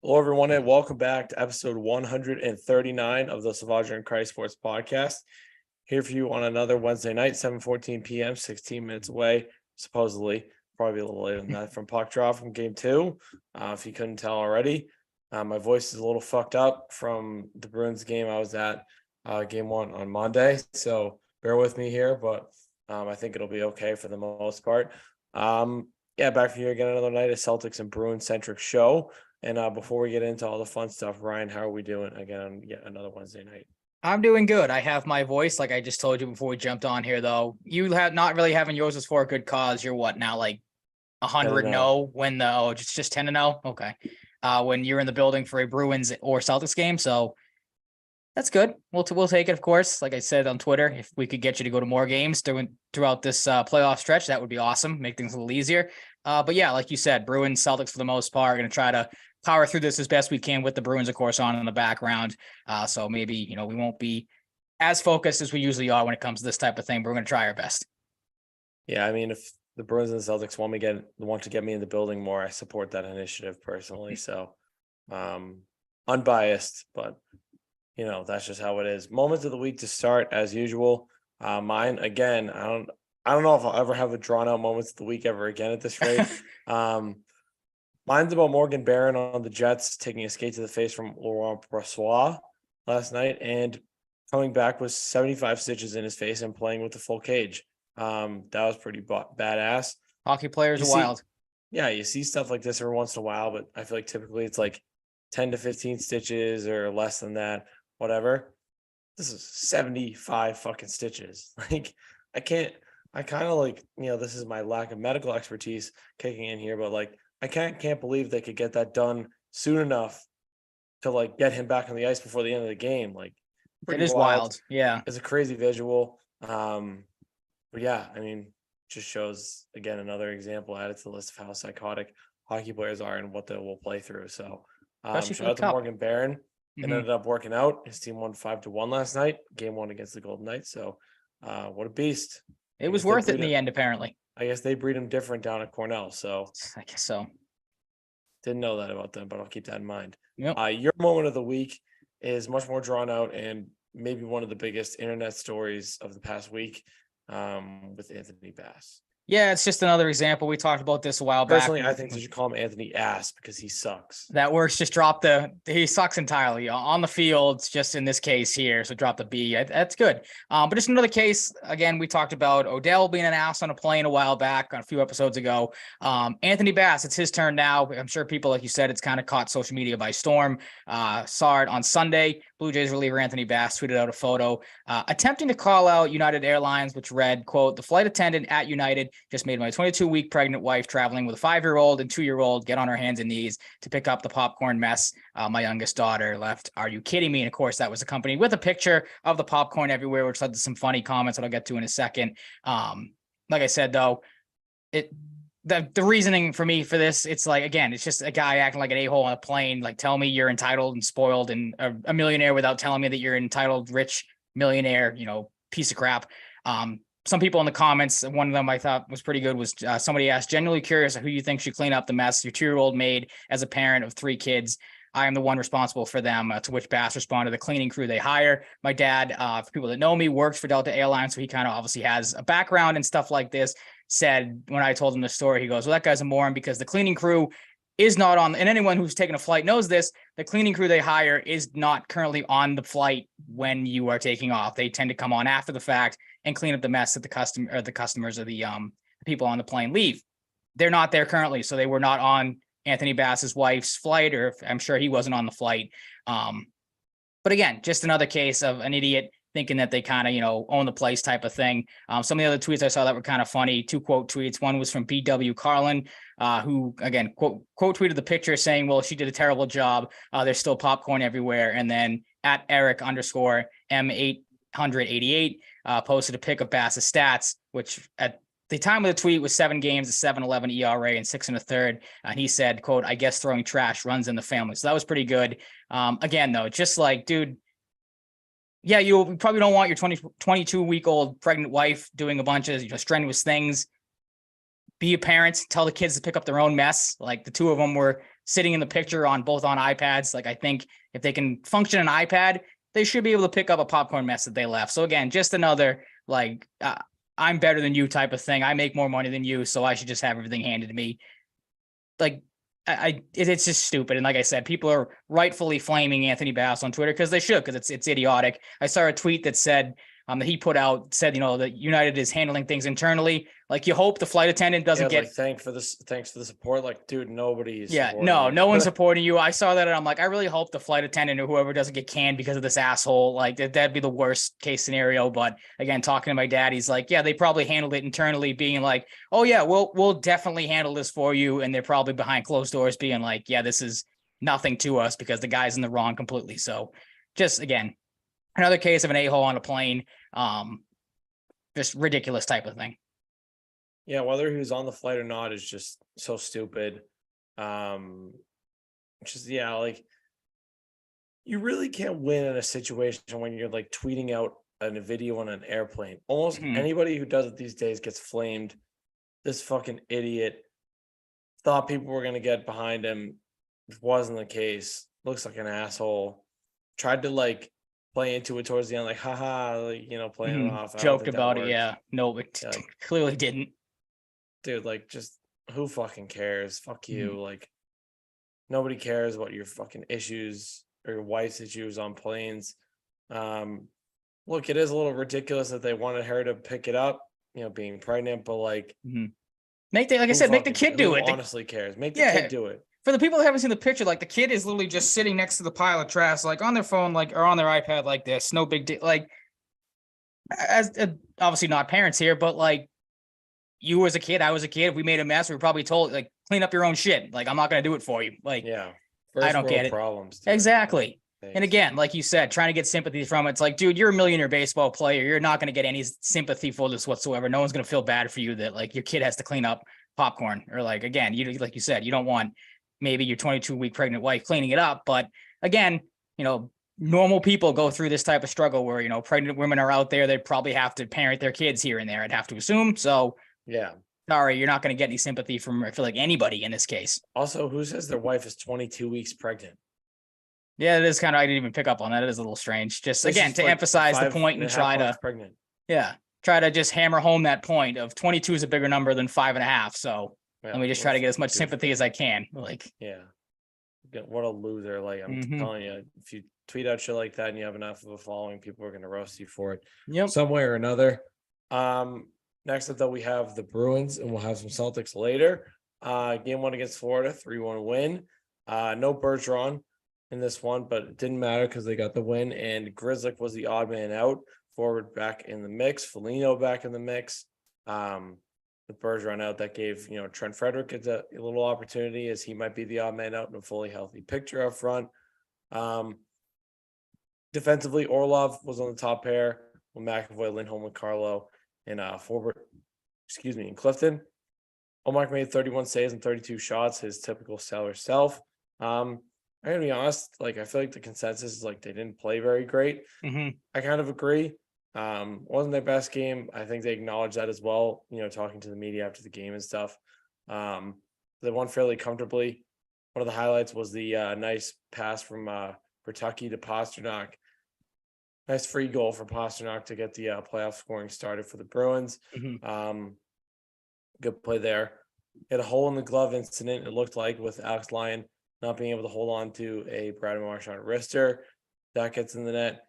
Hello, everyone, and welcome back to episode 139 of the Salvaggio and Cratty Sports Podcast. Here for you on another Wednesday night, 7:14 p.m., 16 minutes away, supposedly, probably a little later than that, from puck drop from Game 2. If you couldn't tell already, my voice is a little fucked up from the Bruins game I was at, Game 1 on Monday, so bear with me here, but I think it'll be okay for the most part. Back for you again another night, a Celtics and Bruins-centric show. And before we get into all the fun stuff, Ryan, how are we doing again on yet another Wednesday night? I'm doing good. I have my voice, like I just told you before we jumped on here, though. You have not really having yours is for a good cause. You're what now, like 100-0 when just 10-0. Okay. When you're in the building for a Bruins or Celtics game, so that's good. We'll take it, of course. Like I said on Twitter, if we could get you to go to more games throughout this playoff stretch, that would be awesome. Make things a little easier. But yeah, like you said, Bruins, Celtics for the most part are going to try to power through this as best we can with the Bruins, of course, on in the background. So maybe, we won't be as focused as we usually are when it comes to this type of thing, but we're going to try our best. Yeah, I mean, if the Bruins and the Celtics want to get me in the building more, I support that initiative personally. So unbiased, but that's just how it is. Moments of the week to start as usual. Mine again, I don't know if I'll ever have a drawn out moments of the week ever again at this rate. Mine's about Morgan Barron on the Jets taking a skate to the face from Laurent Brossoit last night and coming back with 75 stitches in his face and playing with the full cage. That was pretty badass. Hockey players are wild. Yeah, you see stuff like this every once in a while, but I feel like typically it's like 10 to 15 stitches or less than that, whatever. This is 75 fucking stitches. Like, I kind of like, this is my lack of medical expertise kicking in here, but like, I can't believe they could get that done soon enough to like get him back on the ice before the end of the game. Like, it is wild. Yeah, it's a crazy visual. But yeah, I mean, just shows again another example added to the list of how psychotic hockey players are and what they will play through. So, shout out to Morgan Barron. It ended up working out. His team won 5-1 last night, Game 1 against the Golden Knights. So, what a beast! It was worth it in the end, apparently. I guess they breed them different down at Cornell. So I guess so. Didn't know that about them, but I'll keep that in mind. Yep. Your moment of the week is much more drawn out and maybe one of the biggest internet stories of the past week with Anthony Bass. Yeah, it's just another example. We talked about this a while back. Personally, I think they should call him Anthony Ass because he sucks. That works. Just drop he sucks entirely on the field, just in this case here. So drop the B. That's good. But just another case. Again, we talked about Odell being an ass on a plane a while back, a few episodes ago. Anthony Bass, it's his turn now. I'm sure people, like you said, it's kind of caught social media by storm. Saw it on Sunday. Blue Jays reliever Anthony Bass tweeted out a photo attempting to call out United Airlines, which read, quote, "The flight attendant at United just made my 22-week pregnant wife traveling with a 5-year-old and 2-year-old get on her hands and knees to pick up the popcorn mess my youngest daughter left. Are you kidding me?" And of course, that was accompanied with a picture of the popcorn everywhere, which led to some funny comments that I'll get to in a second. Like I said, though, the reasoning for me for this, it's like, again, it's just a guy acting like an a-hole on a plane. Like, tell me you're entitled and spoiled and a millionaire without telling me that you're entitled, rich millionaire, piece of crap. Some people in the comments, one of them I thought was pretty good, was somebody asked, "Genuinely curious who you think should clean up the mess your 2-year-old made as a parent of 3 kids. I am the one responsible for them." To which Bass responded, "The cleaning crew they hire. My dad, for people that know me, works for Delta Airlines, so he kind of obviously has a background and stuff like this." Said, when I told him the story, he goes, "Well, that guy's a moron because the cleaning crew is not on," and anyone who's taken a flight knows this, the cleaning crew they hire is not currently on the flight when you are taking off. They tend to come on after the fact and clean up the mess that the customers or the people on the plane leave. They're not there currently, so they were not on Anthony Bass's wife's flight, or I'm sure he wasn't on the flight. But again, just another case of an idiot thinking that they kind of, own the place type of thing. Some of the other tweets I saw that were kind of funny, 2 quote tweets. One was from BW Carlin, who, again, quote tweeted the picture saying, "Well, she did a terrible job. There's still popcorn everywhere." And then at Eric_M888 posted a pic of Bass's stats, which at the time of the tweet was 7 games, a 7.11 ERA and 6 1/3. And he said, quote, "I guess throwing trash runs in the family." So that was pretty good. Again, though, just like, dude, yeah, you probably don't want your 22-week-old pregnant wife doing a bunch of strenuous things. Be a parent, tell the kids to pick up their own mess. Like, the 2 of them were sitting in the picture on both on iPads. Like, I think if they can function an iPad, they should be able to pick up a popcorn mess that they left. So again, just another like I'm better than you type of thing. I make more money than you, so I should just have everything handed to me. Like it's just stupid. And like I said, people are rightfully flaming Anthony Bass on Twitter because they should, because it's idiotic. I saw a tweet that said that he put out said, that United is handling things internally. Like, you hope the flight attendant doesn't get like, thanks for the support. Like, dude, nobody's no one's supporting you. I saw that and I'm like, I really hope the flight attendant or whoever doesn't get canned because of this asshole. Like, that'd be the worst case scenario. But again, talking to my dad, he's like, yeah, they probably handled it internally, being like, oh yeah, we'll definitely handle this for you. And they're probably behind closed doors being like, yeah, this is nothing to us because the guy's in the wrong completely. So just again, another case of an a-hole on a plane. Just ridiculous type of thing. Yeah, whether he was on the flight or not is just so stupid. Like, you really can't win in a situation when you're like tweeting out a video on an airplane. Almost anybody who does it these days gets flamed. This fucking idiot thought people were gonna get behind him. It wasn't the case. Looks like an asshole. Tried to like play into it towards the end, like, haha, like, playing it off. Joked about it, yeah. No, it clearly didn't. Dude, like, just who fucking cares? Fuck you. Like, nobody cares about your fucking issues or your wife's issues on planes. Look, it is a little ridiculous that they wanted her to pick it up, being pregnant, but like, make the kid do it. Honestly cares. Make the kid do it. For the people that haven't seen the picture, like, the kid is literally just sitting next to the pile of trash, like on their phone, like, or on their iPad, like this. No big deal. Like, as obviously not parents here, but like, you as a kid, I was a kid. If we made a mess, we were probably told, like, clean up your own shit. Like, I'm not going to do it for you. Like, yeah, I don't get it. Problems, dude. Exactly. And again, like you said, trying to get sympathy from it. It's like, dude, you're a millionaire baseball player. You're not going to get any sympathy for this whatsoever. No one's going to feel bad for you that like your kid has to clean up popcorn, or like, again, like you said, you don't want maybe your 22-week pregnant wife cleaning it up. But again, normal people go through this type of struggle where, pregnant women are out there. They probably have to parent their kids here and there, I'd have to assume. So yeah, sorry, you're not going to get any sympathy from, I feel like, anybody in this case. Also, who says their wife is 22 weeks pregnant? Yeah, it is kind of, I didn't even pick up on that. It is a little strange. Just again, to emphasize the point and try to pregnant. Yeah. Try to just hammer home that point of 22 is a bigger number than 5.5. So let me just try to get as much sympathy as I can. Like, yeah. What a loser. Like, I'm telling you, if you tweet out shit like that and you have enough of a following, people are going to roast you for it. Yep. Some way or another. Next up, though, we have the Bruins, and we'll have some Celtics later. Game 1 against Florida, 3-1 win. No Bergeron in this one, but it didn't matter because they got the win, and Grzelcyk was the odd man out. Forward back in the mix, Foligno back in the mix. With Bergeron out, that gave Trent Frederick a little opportunity, as he might be the odd man out in a fully healthy picture up front. Defensively, Orlov was on the top pair with McAvoy, Lindholm, and Carlo, and forward, in Clifton. Olmark made 31 saves and 32 shots, his typical stellar self. I'm gonna be honest, like, I feel like the consensus is like they didn't play very great. I kind of agree. Wasn't their best game. I think they acknowledged that as well, talking to the media after the game and stuff. They won fairly comfortably. One of the highlights was the nice pass from Bertucki to Pasternak. Nice free goal for Pasternak to get the playoff scoring started for the Bruins. Good play there. Hit a hole in the glove incident, it looked like, with Alex Lyon not being able to hold on to a Brad Marchand wrister. That gets in the net.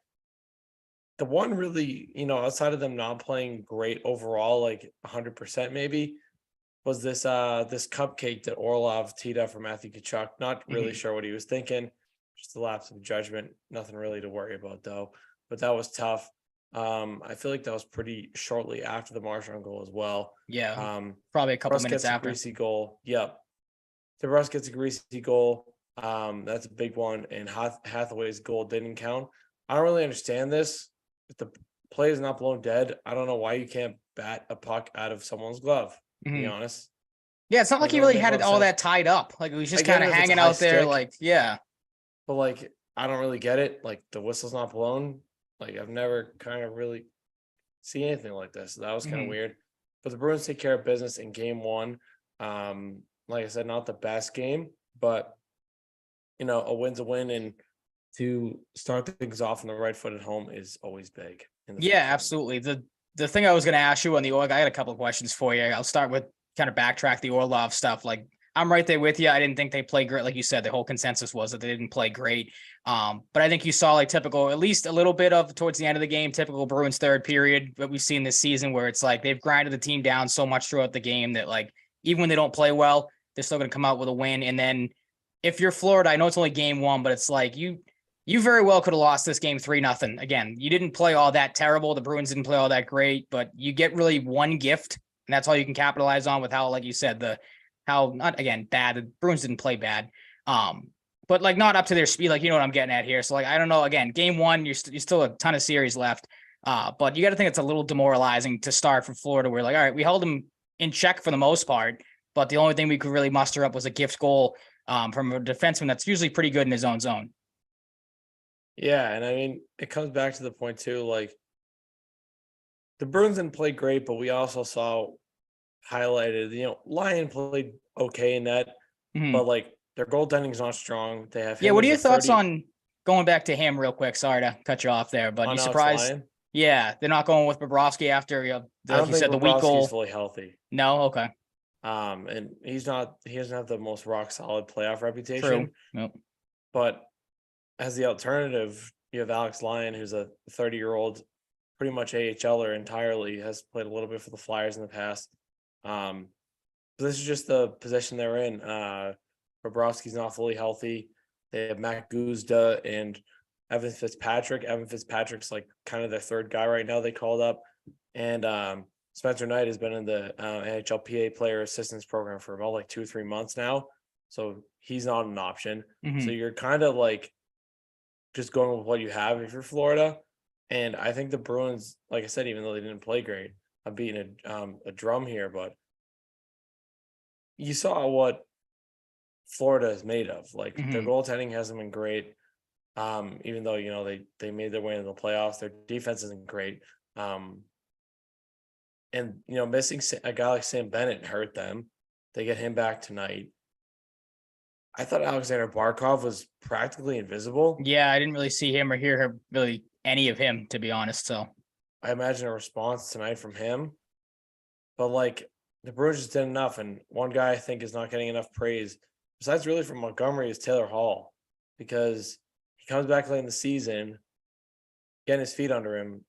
The one really, outside of them not playing great overall, like 100% maybe, was this cupcake that Orlov teed up for Matthew Tkachuk. Not really sure what he was thinking. Just a lapse of judgment. Nothing really to worry about, though. But that was tough. I feel like that was pretty shortly after the Marchand goal as well. Yeah, probably a couple Russ minutes gets after. A greasy goal. Yep. The Russ gets a greasy goal. That's a big one. And Hathaway's goal didn't count. I don't really understand this. If the play is not blown dead, I don't know why you can't bat a puck out of someone's glove, to be honest. Yeah, it's not like he really had it all that tied up. Like, it was just kind of hanging out there. Like, yeah. But like, I don't really get it. Like, the whistle's not blown. Like, I've never kind of really seen anything like this. So that was kind of weird. But the Bruins take care of business in game 1. Like I said, not the best game, but a win's a win, and to start things off on the right foot at home is always big. Yeah, absolutely. The thing I was going to ask you on the Orlov, I got a couple of questions for you. I'll start with kind of backtrack the Orlov stuff. Like, I'm right there with you. I didn't think they played great. Like you said, the whole consensus was that they didn't play great. But I think you saw like typical, at least a little bit of towards the end of the game, typical Bruins third period, what we've seen this season, where it's like they've grinded the team down so much throughout the game that like, even when they don't play well, they're still going to come out with a win. And then if you're Florida, I know it's only game one, but it's like you very well could have lost this game 3-0. Again, you didn't play all that terrible. The Bruins didn't play all that great, but you get really one gift, and that's all you can capitalize on with how, like you said, how not again bad. The Bruins didn't play bad, but like not up to their speed. Like, you know what I'm getting at here. So like, I don't know. Again, game one, you're still a ton of series left, but you got to think it's a little demoralizing to start from Florida. We're like, all right, we held them in check for the most part, but the only thing we could really muster up was a gift goal from a defenseman that's usually pretty good in his own zone. Yeah, and I mean, it comes back to the point too, like the Bruins didn't play great, but we also saw highlighted, Lyon played okay in that, but like their goaltending is not strong. They have what are your thoughts on going back to him real quick? Sorry to cut you off there, but you surprised? Lyon? Yeah, they're not going with Bobrovsky after I don't think said, the week goal. He's fully healthy. No, okay. And he doesn't have the most rock solid playoff reputation. True. Nope. But as the alternative, you have Alex Lyon, who's a 30-year-old, pretty much AHLer entirely, has played a little bit for the Flyers in the past. But this is just the position they're in. Bobrovsky's not fully healthy. They have Matt Guzda and Evan Fitzpatrick. Evan Fitzpatrick's like kind of their third guy right now they called up. And Spencer Knight has been in the NHLPA player assistance program for about like 2-3 months now. So he's not an option. So you're kind of like just going with what you have if you're Florida. And I think the Bruins, like I said, even though they didn't play great, I'm beating a drum here, but you saw what Florida is made of. Like their goaltending hasn't been great. Even though, they made their way into the playoffs, their defense isn't great. And missing a guy like Sam Bennett hurt them. They get him back tonight. I thought Alexander Barkov was practically invisible. Yeah, I didn't really see him or hear really any of him, to be honest. So I imagine a response tonight from him. But like the Bruins just did enough. And one guy I think is not getting enough praise, besides really from Montgomery, is Taylor Hall, because he comes back late in the season, getting his feet under him.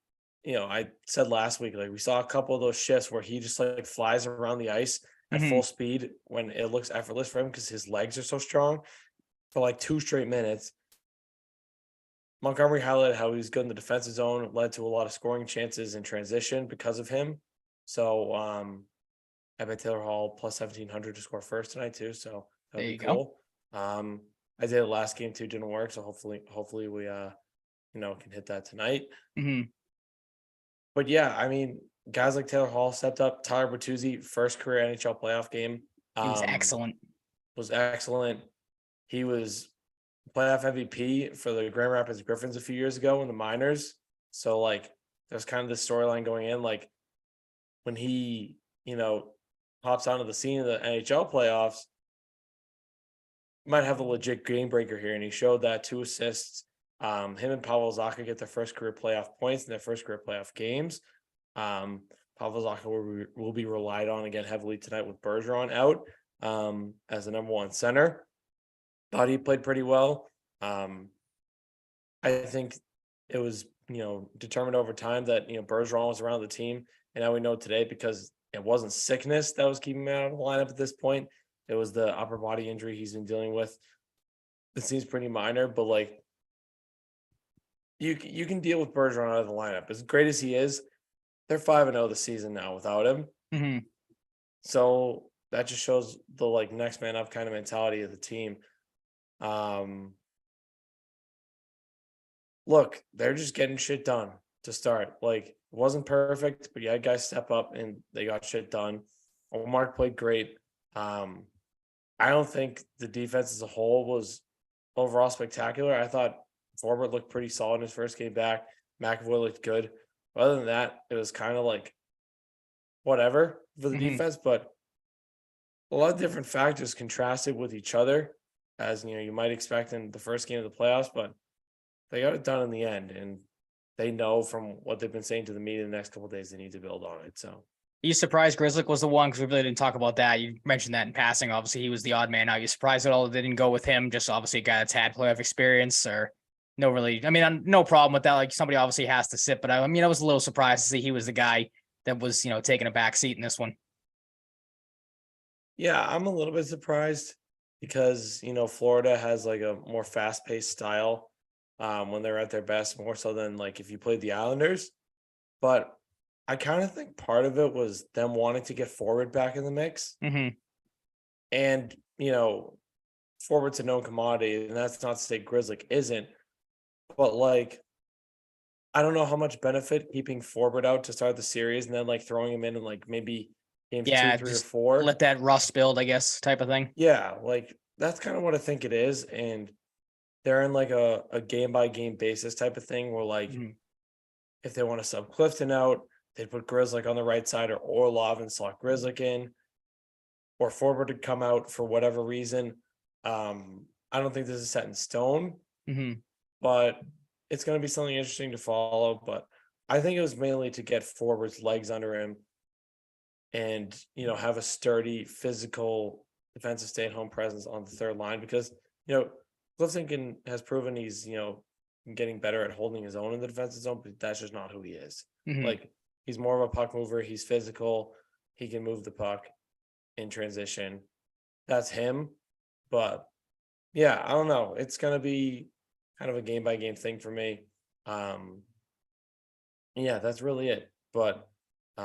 I said last week, like we saw a couple of those shifts where he just like flies around the ice at full speed when it looks effortless for him because his legs are so strong for like 2 straight minutes. Montgomery highlighted how he was good in the defensive zone, led to a lot of scoring chances in transition because of him. So I bet Taylor Hall plus 1,700 to score first tonight too. So that'd be cool. I did it last game too, didn't work. So hopefully we can hit that tonight. But yeah, I mean, guys like Taylor Hall stepped up. Tyler Bertuzzi, first career NHL playoff game. He was excellent. He was playoff MVP for the Grand Rapids Griffins a few years ago in the minors. So like there's kind of this storyline going in, like when he, pops onto the scene of the NHL playoffs, might have a legit game breaker here. And he showed that 2 assists. Him and Pavel Zacha get their first career playoff points in their first career playoff games. Pavel Zacha will be relied on again heavily tonight with Bergeron out as the number 1 center. Thought he played pretty well. I think it was, determined over time that, Bergeron was around the team. And now we know today because it wasn't sickness that was keeping him out of the lineup at this point. It was the upper body injury he's been dealing with. It seems pretty minor, but like you can deal with Bergeron out of the lineup. As great as he is, they're 5-0 this season now without him. So that just shows the like next man up kind of mentality of the team. Look, they're just getting shit done to start. Like, it wasn't perfect, but yeah, guys step up and they got shit done. Mark played great. I don't think the defense as a whole was overall spectacular. I thought Forbort looked pretty solid in his first game back. McAvoy looked good. But other than that, it was kind of like whatever for the defense, but a lot of different factors contrasted with each other. as you might expect in the first game of the playoffs, but they got it done in the end, and they know from what they've been saying to the media the next couple of days they need to build on it. So, Are you surprised Grizzlick was the one? Because we really didn't talk about that. You mentioned that in passing. Obviously, he was the odd man out. You surprised at all they didn't go with him? Just obviously a guy that's had playoff experience, or no, really. I mean, no problem with that. Like somebody obviously has to sit, but I mean, I was a little surprised to see he was the guy that was taking a back seat in this one. yeah, I'm a little bit surprised because Florida has like a more fast paced style when they're at their best, more so than like if you played the Islanders. But I kind of think part of it was them wanting to get forward back in the mix. Mm-hmm. And, forward's a known commodity, and that's not to say Grizzlick isn't. But like, I don't know how much benefit keeping forward out to start the series and then like throwing him in like maybe games 2, 3, or 4. Let that rust build, I guess, type of thing. Yeah, like that's kind of what I think it is. And they're in like a game by game basis type of thing where like if they want to sub Clifton out, they'd put Grizzlick on the right side or Orlov and slot Grizzlick in, or forward to come out for whatever reason. I don't think this is set in stone, but it's going to be something interesting to follow. But I think it was mainly to get forward's legs under him and, have a sturdy, physical, defensive stay-at-home presence on the third line because, Clifton has proven he's, getting better at holding his own in the defensive zone, but that's just not who he is. Like, he's more of a puck mover. He's physical. He can move the puck in transition. That's him. But, yeah, I don't know. It's going to be kind of a game-by-game thing for me. Yeah, that's really it. But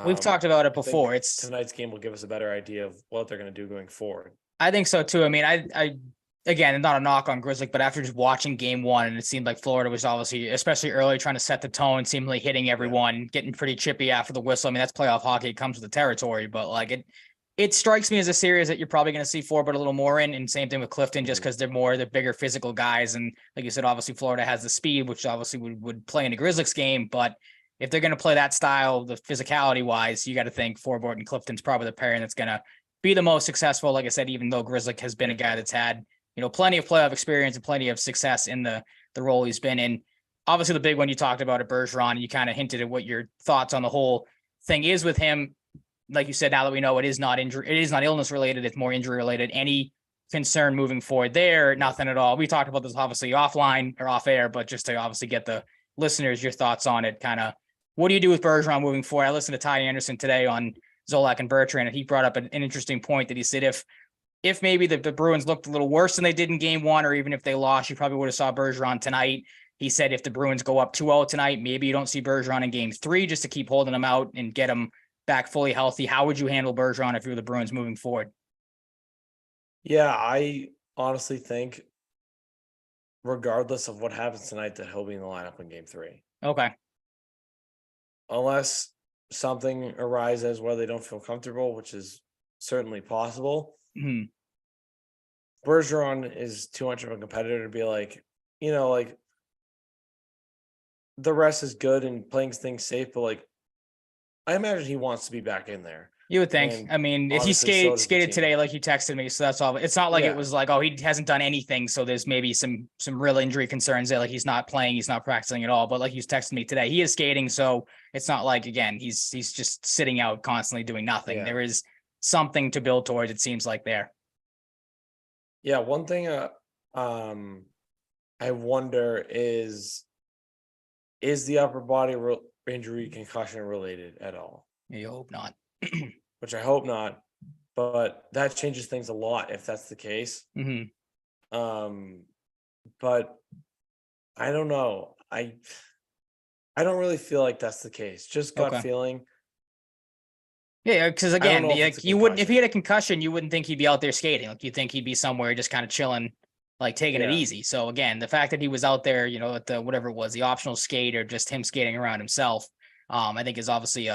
we've talked about it before. It's tonight's game will give us a better idea of what they're going to do going forward. I think so too. I mean, I again, not a knock on Grizzlick, but after just watching game one, and it seemed like Florida was obviously, especially early, trying to set the tone, seemingly hitting everyone, getting pretty chippy after the whistle. I mean, that's playoff hockey. It comes with the territory, but like it strikes me as a series that you're probably going to see forward a little more in, and same thing with Clifton, just because they're bigger physical guys. And like you said, obviously Florida has the speed, which obviously would play in a Grizzlick's game, but if they're going to play that style, the physicality wise, you got to think Forward and Clifton's probably the pairing that's going to be the most successful. Like I said, even though Grizzlick has been a guy that's had, plenty of playoff experience and plenty of success in the role he's been in. Obviously, the big one you talked about at Bergeron, and you kind of hinted at what your thoughts on the whole thing is with him. Like you said, now that we know it is not illness related, it's more injury related. Any concern moving forward there? Nothing at all. We talked about this obviously offline or off air, but just to obviously get the listeners your thoughts on it, kind of. What do you do with Bergeron moving forward? I listened to Ty Anderson today on Zolak and Bertrand, and he brought up an interesting point that he said if maybe the Bruins looked a little worse than they did in game one, or even if they lost, you probably would have saw Bergeron tonight. He said if the Bruins go up 2-0 tonight, maybe you don't see Bergeron in game 3 just to keep holding him out and get him back fully healthy. How would you handle Bergeron if you're the Bruins moving forward? Yeah, I honestly think regardless of what happens tonight that he'll be in the lineup in game 3. Okay. Unless something arises where they don't feel comfortable, which is certainly possible. Bergeron is too much of a competitor to be like, like the rest is good and playing things safe, but like I imagine he wants to be back in there. You would think. I mean, if he skated today, like you texted me, so that's all. It's not like it was like, oh, he hasn't done anything, so there's maybe some real injury concerns there. Like he's not playing, he's not practicing at all. But like he's texted me today, he is skating, so it's not like again he's just sitting out constantly doing nothing. There is something to build towards. It seems like there. Yeah, one thing I wonder is the upper body injury concussion related at all? You hope not. Which I hope not, but that changes things a lot if that's the case. But I don't know. I don't really feel like that's the case. Just gut feeling. Yeah, because again, you wouldn't, if he had a concussion, you wouldn't think he'd be out there skating. Like you think he'd be somewhere just kind of chilling, like taking it easy. So again, the fact that he was out there, at the whatever it was, the optional skate or just him skating around himself, I think is obviously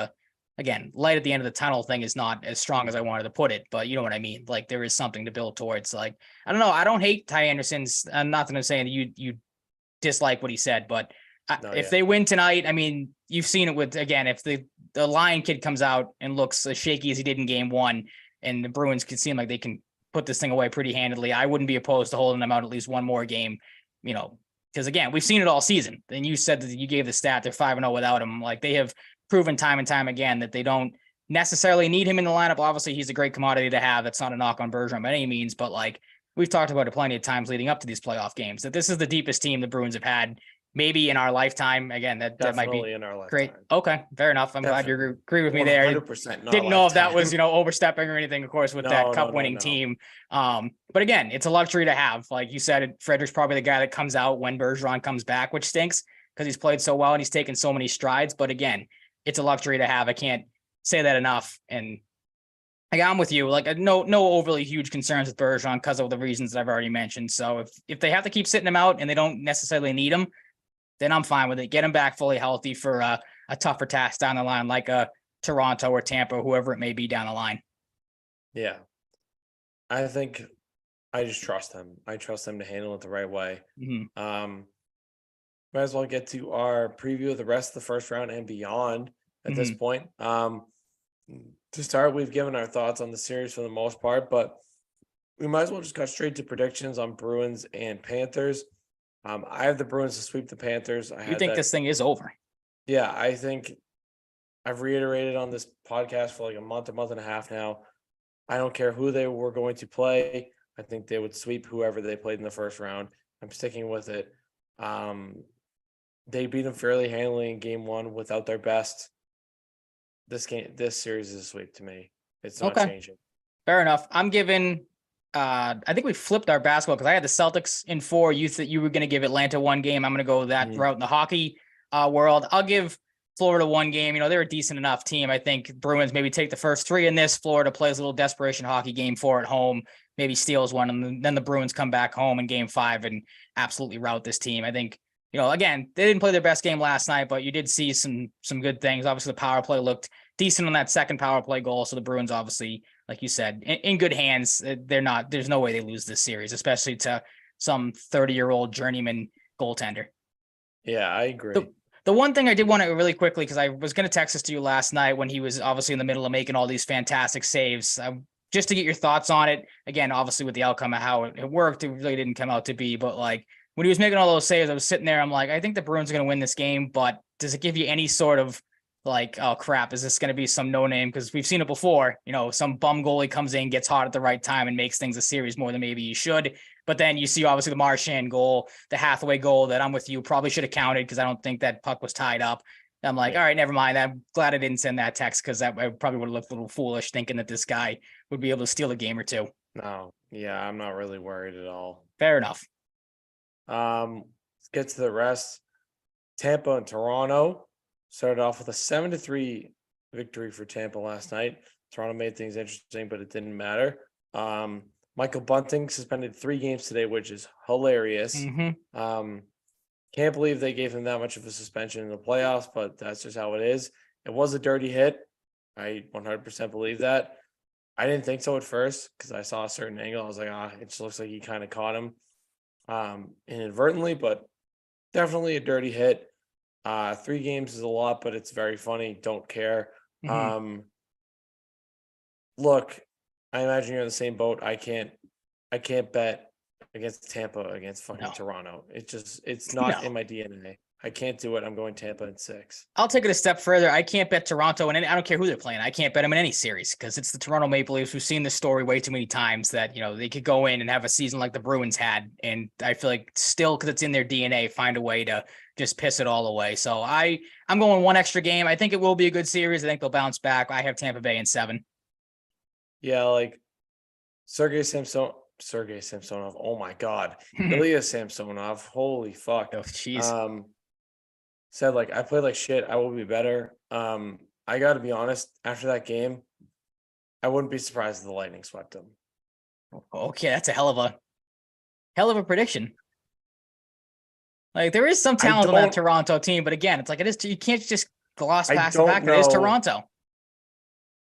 again, light at the end of the tunnel thing is not as strong as I wanted to put it, but you know what I mean? Like there is something to build towards. Like, I don't know. I don't hate Ty Anderson's. I'm not going to say that you dislike what he said, but if they win tonight, I mean, you've seen it with, again, if the Lion kid comes out and looks as shaky as he did in game 1 and the Bruins can seem like they can put this thing away pretty handedly. I wouldn't be opposed to holding them out at least one more game, because again, we've seen it all season. And you said that you gave the stat they're 5-0 without him. Like, they have proven time and time again that they don't necessarily need him in the lineup. Obviously, he's a great commodity to have. That's not a knock on Bergeron by any means, but like, we've talked about it plenty of times leading up to these playoff games, that this is the deepest team the Bruins have had maybe in our lifetime. Again, that might be in our lifetime. great. Okay, fair enough. I'm glad you agree with me there. 100% Didn't know if that was, overstepping or anything, of course, with that cup winning team. But again, it's a luxury to have. Like you said, Frederick's probably the guy that comes out when Bergeron comes back, which stinks because he's played so well and he's taken so many strides. But again, it's a luxury to have. I can't say that enough. And I'm with you. Like, no overly huge concerns with Bergeron because of the reasons that I've already mentioned. So if they have to keep sitting him out and they don't necessarily need him, then I'm fine with it. Get him back fully healthy for a tougher task down the line, like a Toronto or Tampa, whoever it may be down the line. Yeah. I think I just trust them. I trust them to handle it the right way. Mm-hmm. Might as well get to our preview of the rest of the first round and beyond at this point. To start, we've given our thoughts on the series for the most part, but we might as well just cut straight to predictions on Bruins and Panthers. I have the Bruins to sweep the Panthers. You think this thing is over? Yeah, I think I've reiterated on this podcast for like a month and a half now. I don't care who they were going to play. I think they would sweep whoever they played in the first round. I'm sticking with it. They beat them fairly handily in game one without their best. This series is a sweep to me. It's not changing. Fair enough. I'm giving. I think we flipped our basketball because I had the Celtics in 4. You thought you were going to give Atlanta one game. I'm going to go that route in the hockey world. I'll give Florida one game. They're a decent enough team. I think Bruins maybe take the first 3 in this. Florida plays a little desperation hockey game 4 at home, maybe steals one, and then the Bruins come back home in game 5 and absolutely rout this team. I think, again, they didn't play their best game last night, but you did see some good things. Obviously, the power play looked decent on that second power play goal. So the Bruins, obviously, like you said, in good hands. There's no way they lose this series, especially to some 30-year-old journeyman goaltender. Yeah, I agree. The one thing I did want to really quickly, because I was going to text this to you last night when he was obviously in the middle of making all these fantastic saves, just to get your thoughts on it. Again, obviously with the outcome of how it worked, it really didn't come out to be, but like when he was making all those saves, I was sitting there, I'm like, I think the Bruins are going to win this game, but does it give you any sort of like, oh crap, is this going to be some no name? Because we've seen it before, some bum goalie comes in, gets hot at the right time and makes things a series more than maybe you should. But then you see obviously the Marchand goal, the Hathaway goal that I'm with you probably should have counted because I don't think that puck was tied up. I'm like, all right, never mind. I'm glad I didn't send that text because I probably would have looked a little foolish thinking that this guy would be able to steal a game or two. No, yeah, I'm not really worried at all. Fair enough. Let's get to the rest. Tampa and Toronto started off with a 7-3 victory for Tampa last night. Toronto made things interesting, but it didn't matter. Michael Bunting suspended 3 games today, which is hilarious. Can't believe they gave him that much of a suspension in the playoffs, but that's just how it is. It was a dirty hit. I 100% believe that. I didn't think so at first because I saw a certain angle. I was like, it just looks like he kind of caught him inadvertently, but definitely a dirty hit. 3 games is a lot, but it's very funny. Don't care. Look, I imagine you're in the same boat. I can't bet against Tampa against fucking Toronto. It's not in my DNA. I can't do it. I'm going Tampa in 6. I'll take it a step further. I can't bet Toronto, and I don't care who they're playing. I can't bet them in any series because it's the Toronto Maple Leafs. We've seen this story way too many times that, they could go in and have a season like the Bruins had. And I feel like still, because it's in their DNA, find a way to just piss it all away. So I'm going 1 extra game. I think it will be a good series. I think they'll bounce back. I have Tampa Bay in 7. Yeah, like Sergei Samsonov. Oh my God. Ilya Samsonov. Holy fuck. Oh, jeez. Said like, I played like shit. I will be better. I got to be honest. After that game, I wouldn't be surprised if the Lightning swept them. Okay, that's a hell of a prediction. Like there is some talent on that Toronto team, but again, it's like you can't just gloss past the fact that it is Toronto.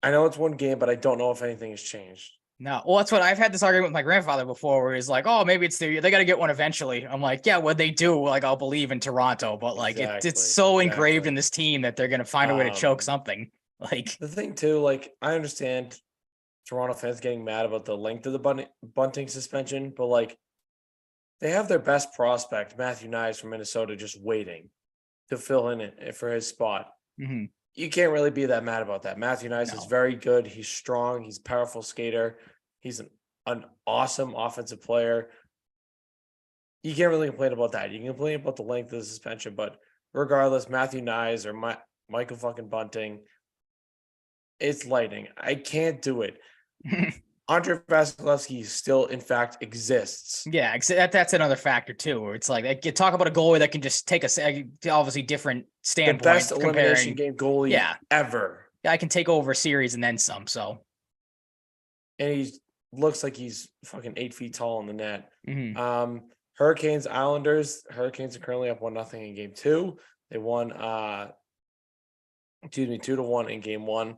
I know it's 1 game, but I don't know if anything has changed. No, well, that's what I've had this argument with my grandfather before, where he's like, "Oh, maybe they got to get one eventually." I'm like, "Yeah, what they do, like I'll believe in Toronto, but like it's so engraved in this team that they're gonna find a way to choke something." Like the thing too, like I understand Toronto fans getting mad about the length of the bunting suspension, but like they have their best prospect, Matthew Nyes from Minnesota, just waiting to fill in it for his spot. Mm-hmm. You can't really be that mad about that. Matthew Nyes is No. very good. He's strong. He's a powerful skater. He's an awesome offensive player. You can't really complain about that. You can complain about the length of the suspension, but regardless, Matthew Nyes or Michael fucking Bunting, it's lightning. I can't do it. Andre Vasilevsky still, in fact, exists. Yeah, that's another factor too, where it's like you talk about a goalie that can just take obviously different standpoint. The best elimination game goalie ever. Yeah, I can take over a series and then some. So, and he looks like he's fucking 8 feet tall in the net. Mm-hmm. Hurricanes, Islanders. Hurricanes are currently up 1-0 in game 2. They won 2-1 in game 1.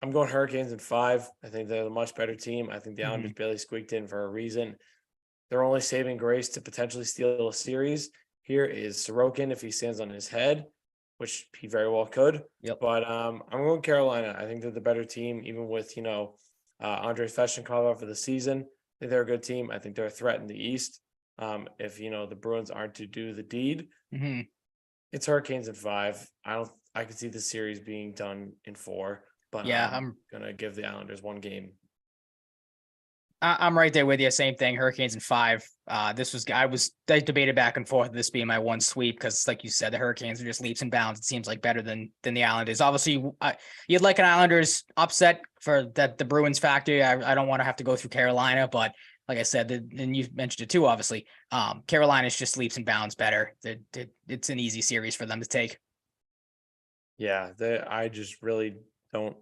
I'm going Hurricanes in 5. I think they're the much better team. I think the Islanders barely squeaked in for a reason. They're only saving grace to potentially steal a series. Here is Sorokin if he stands on his head, which he very well could. Yep. But I'm going Carolina. I think they're the better team, even with, Andrei Svechnikov for the season. I think they're a good team. I think they're a threat in the East. If, the Bruins aren't to do the deed. Mm-hmm. It's Hurricanes in 5. I could see the series being done in 4. But yeah, I'm gonna give the Islanders 1 game. I'm right there with you. Same thing. Hurricanes in 5. I debated back and forth this being my one sweep because, like you said, the Hurricanes are just leaps and bounds. It seems like better than the Islanders. Obviously, you'd like an Islanders upset for that the Bruins factor. I don't want to have to go through Carolina, but like I said, and you mentioned it too. Obviously, Carolina's just leaps and bounds better. It's an easy series for them to take. Yeah, I just really don't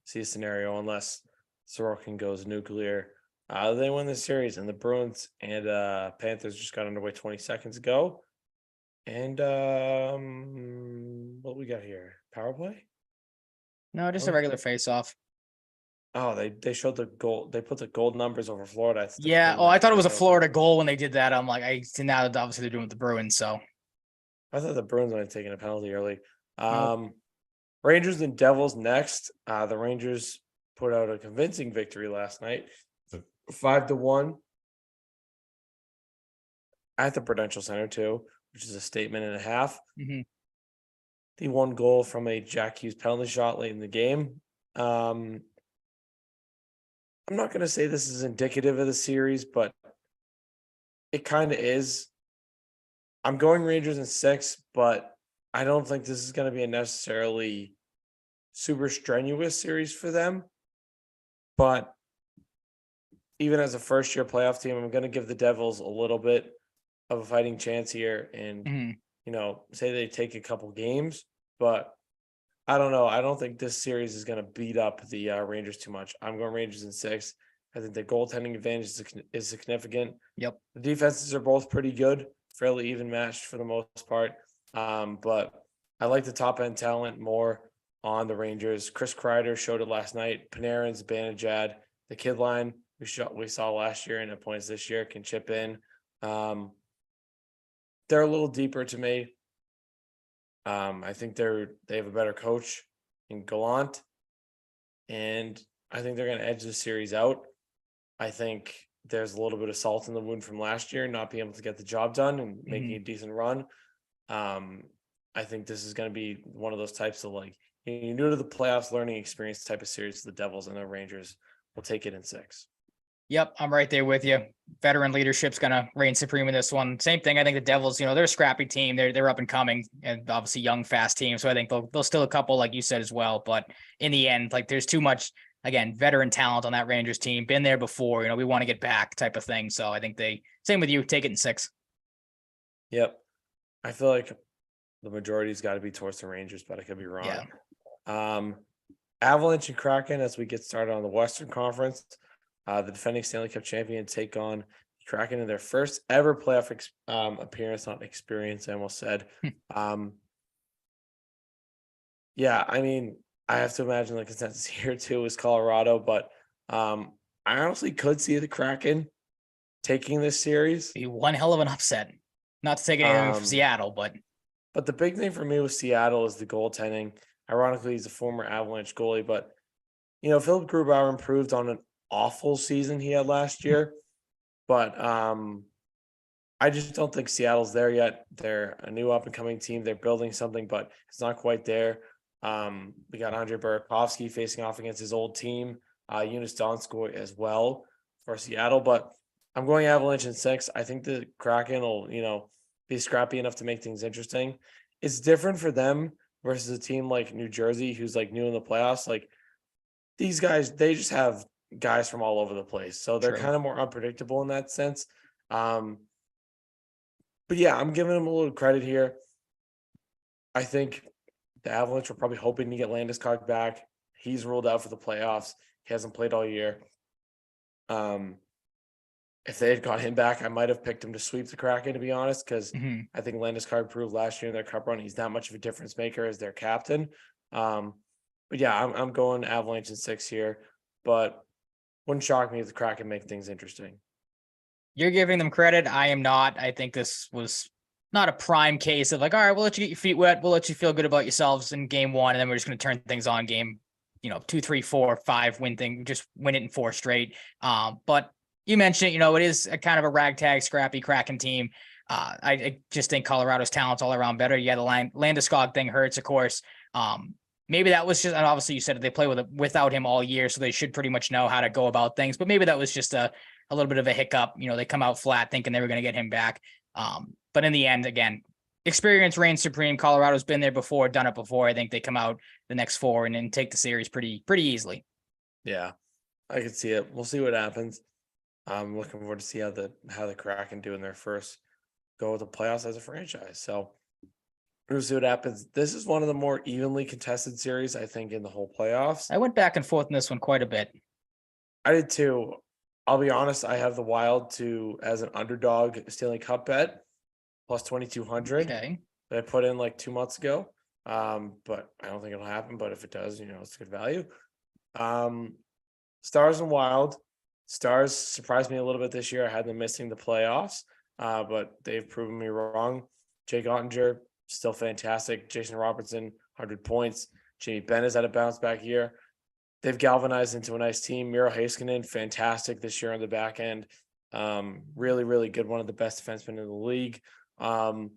see a scenario unless Sorokin goes nuclear. They win the series, and the Bruins and Panthers just got underway 20 seconds ago. And what we got here? Power play? No, just a regular face-off. Oh, they showed the goal. They put the gold numbers over Florida. Yeah. Oh, I thought it was a Florida goal when they did that. I'm like, now that obviously they're doing with the Bruins. So I thought the Bruins might have taken a penalty early. Nope. Rangers and Devils next. The Rangers put out a convincing victory last night, 5-1 at the Prudential Center too, which is a statement and a half. Mm-hmm. The 1 goal from a Jack Hughes penalty shot late in the game. I'm not going to say this is indicative of the series, but it kind of is. I'm going Rangers in 6, but I don't think this is going to be a necessarily super strenuous series for them. But even as a first-year playoff team, I'm going to give the Devils a little bit of a fighting chance here and, say they take a couple games. But I don't know. I don't think this series is going to beat up the Rangers too much. I'm going Rangers in 6. I think the goaltending advantage is significant. Yep. The defenses are both pretty good, fairly even matched for the most part. But I like the top end talent more on the Rangers. Chris Kreider showed it last night. Panarin, Zibanejad, the kid line we saw last year and at points this year can chip in. They're a little deeper to me. I think they have a better coach in Gallant, and I think they're going to edge the series out. I think there's a little bit of salt in the wound from last year, not being able to get the job done and making a decent run. I think this is going to be one of those types of you're new to the playoffs, learning experience type of series. The Devils and the Rangers will take it in 6. Yep, I'm right there with you. Veteran leadership's going to reign supreme in this one. Same thing. I think the Devils, they're a scrappy team. They're up and coming, and obviously young, fast team. So I think they'll still a couple, like you said as well. But in the end, there's too much, again, veteran talent on that Rangers team. Been there before. We want to get back type of thing. So I think same with you. Take it in 6. Yep, I feel like the majority's got to be towards the Rangers, but I could be wrong. Yeah. Avalanche and Kraken as we get started on the Western Conference. The defending Stanley Cup champion take on Kraken in their first ever playoff appearance, not experience, I almost said. Yeah, I mean, I have to imagine the consensus here too is Colorado, but I honestly could see the Kraken taking this series. Be one hell of an upset. Not to take anything from Seattle, but the big thing for me with Seattle is the goaltending. Ironically, he's a former Avalanche goalie, but Philip Grubauer improved on awful season he had last year, but I just don't think Seattle's there yet. They're a new up and coming team. They're building something, but it's not quite there. We got Andre Burakovsky facing off against his old team, Eunice Donskoy as well for Seattle, but I'm going Avalanche in 6. I think the Kraken will, be scrappy enough to make things interesting. It's different for them versus a team like New Jersey, who's like new in the playoffs. Like these guys, they just have guys from all over the place. So they're True. kind of more unpredictable in that sense. But yeah, I'm giving them a little credit here. I think the Avalanche were probably hoping to get Landeskog back. He's ruled out for the playoffs. He hasn't played all year. If they had got him back, I might have picked him to sweep the Kraken, to be honest, because I think Landeskog proved last year in their cup run he's not much of a difference maker as their captain. But yeah, I'm going Avalanche in 6 here, but wouldn't shock me if the Kraken make things interesting. You're giving them credit. I am not. I think this was not a prime case of like, all right, we'll let you get your feet wet. We'll let you feel good about yourselves in game 1. And then we're just going to turn things on game, 2, 3, 4, 5 win thing, just win it in 4 straight. But you mentioned, it is a kind of a ragtag, scrappy Kraken team. I just think Colorado's talent's all around better. Yeah, the Landeskog thing hurts, of course. Maybe that was just, and obviously you said they play without him all year, so they should pretty much know how to go about things. But maybe that was just a little bit of a hiccup. They come out flat thinking they were going to get him back. But in the end, again, experience reigns supreme. Colorado's been there before, done it before. I think they come out the next 4 and then take the series pretty easily. Yeah, I can see it. We'll see what happens. I'm looking forward to see how the Kraken do in their first go with the playoffs as a franchise. So we'll see what happens. This is one of the more evenly contested series, I think, in the whole playoffs. I went back and forth in this one quite a bit. I did too. I'll be honest, I have the Wild as an underdog Stanley Cup bet plus 2,200 Okay. that I put in like 2 months ago. But I don't think it'll happen. But if it does, it's good value. Stars and Wild. Stars surprised me a little bit this year. I had them missing the playoffs, but they've proven me wrong. Jake Ottinger, still fantastic. Jason Robertson, 100 points. Jamie Benn has had a bounce back year. They've galvanized into a nice team. Miro Heiskanen, fantastic this year on the back end. Really, really good. One of the best defensemen in the league. But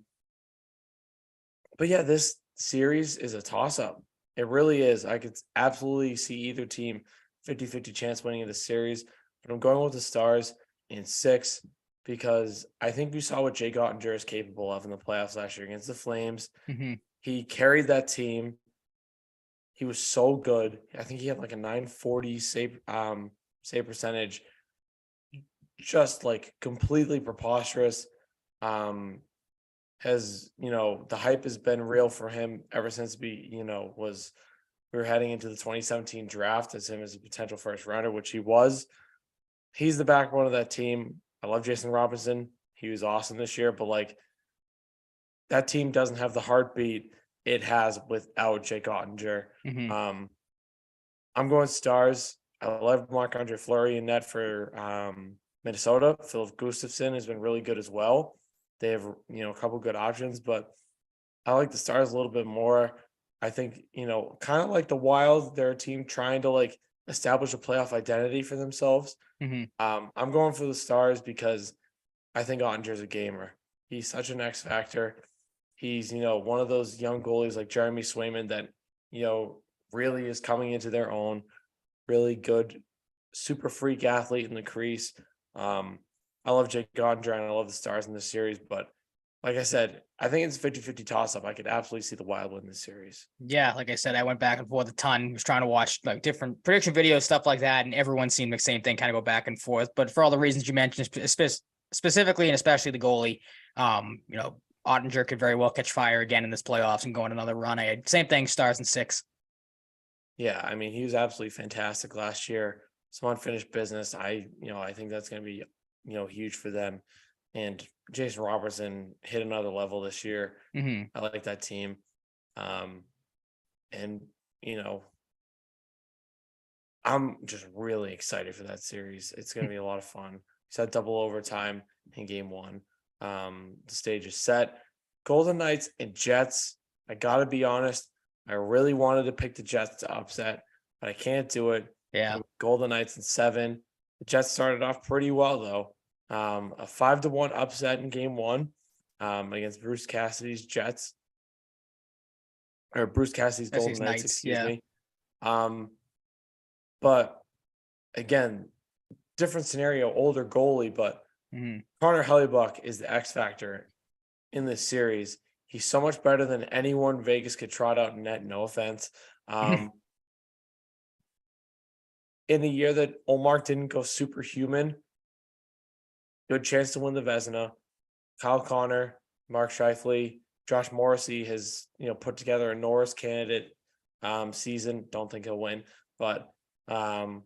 yeah, this series is a toss-up. It really is. I could absolutely see either team 50-50 chance winning the series. But I'm going with the Stars in 6 because I think we saw what Jake Ottinger is capable of in the playoffs last year against the Flames. He carried that team. He was so good. I think he had like a 940 save percentage. Just like completely preposterous. The hype has been real for him ever since we were heading into the 2017 draft as him as a potential first rounder, which he was. He's the backbone of that team. I love Jason Robinson. He was awesome this year, but like that team doesn't have the heartbeat it has without Jake Ottinger. I'm going Stars. I love Marc-Andre Fleury in net for Minnesota. Philip Gustafsson has been really good as well. They have, a couple good options, but I like the Stars a little bit more. I think, kind of like the Wild, they're a team trying to like establish a playoff identity for themselves. I'm going for the Stars because I think Ottinger's a gamer. He's such an X factor. He's, one of those young goalies like Jeremy Swayman that, really is coming into their own. Really good, super freak athlete in the crease. I love Jake Ottinger and I love the Stars in this series, but like I said, I think it's a 50-50 toss-up. I could absolutely see the Wild win this series. Yeah, like I said, I went back and forth a ton. Was trying to watch like different prediction videos, stuff like that, and everyone seemed the same thing, kind of go back and forth. But for all the reasons you mentioned, specifically and especially the goalie, Ottinger could very well catch fire again in this playoffs and go on another run. I had same thing, Stars in 6. Yeah, I mean, he was absolutely fantastic last year. Some unfinished business. I think that's going to be, huge for them. And Jason Robertson hit another level this year. I like that team. And, I'm just really excited for that series. It's going to be a lot of fun. It's had double overtime in game 1. The stage is set. Golden Knights and Jets. I got to be honest. I really wanted to pick the Jets to upset, but I can't do it Yeah. Golden Knights in 7. The Jets started off pretty well though. A 5-1 upset in game 1 against Bruce Cassidy's Jets. Or Bruce Cassidy's That's Golden these Knights, nights. excuse Yeah. me. But again, different scenario, older goalie, but Mhm. Connor Hellebuck is the X factor in this series. He's so much better than anyone Vegas could trot out in net, no offense. In a year that Olmark didn't go superhuman, good chance to win the Vezina. Kyle Connor, Mark Scheifele, Josh Morrissey has put together a Norris candidate season. Don't think he'll win, but the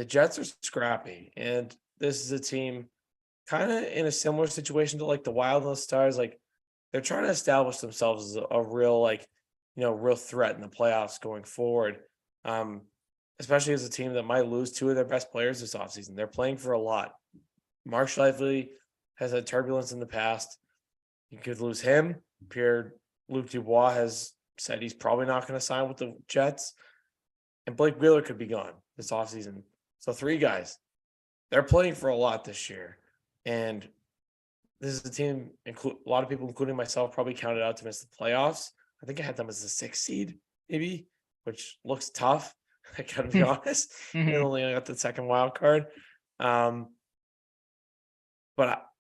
Jets are scrappy, and this is a team kind of in a similar situation to like the Wild and the Stars. Like they're trying to establish themselves as a real real threat in the playoffs going forward. Especially as a team that might lose 2 of their best players this offseason. They're playing for a lot. Mark Scheifele has had turbulence in the past. You could lose him. Pierre-Luc Dubois has said he's probably not going to sign with the Jets. And Blake Wheeler could be gone this offseason. So 3 guys. They're playing for a lot this year. And this is a team, a lot of people, including myself, probably counted out to miss the playoffs. I think I had them as the 6th seed, maybe, which looks tough. I gotta be honest. They only got the 2nd wild card. But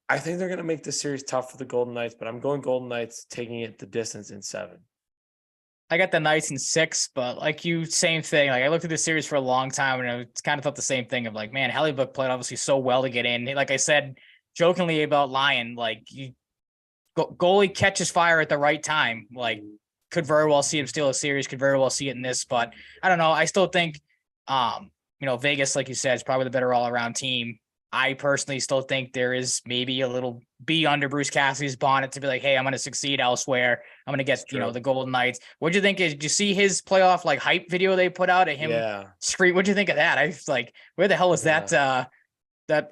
I think they're gonna make this series tough for the Golden Knights, but I'm going Golden Knights taking it the distance in 7. I got the Knights in 6, but like you, same thing. Like I looked at this series for a long time and I kind of thought the same thing of like, man, Hellebuck played obviously so well to get in. Like I said jokingly about Lyon, like goalie catches fire at the right time. Like could very well see him steal a series, could very well see it in this, but I don't know. I still think, Vegas, like you said, is probably the better all around team. I personally still think there is maybe a little B under Bruce Cassidy's bonnet to be like, hey, I'm going to succeed elsewhere. I'm going to get, the Golden Knights. What'd you think? Did you see his playoff like hype video they put out of him scream? What'd you think of that? I was like, where the hell was that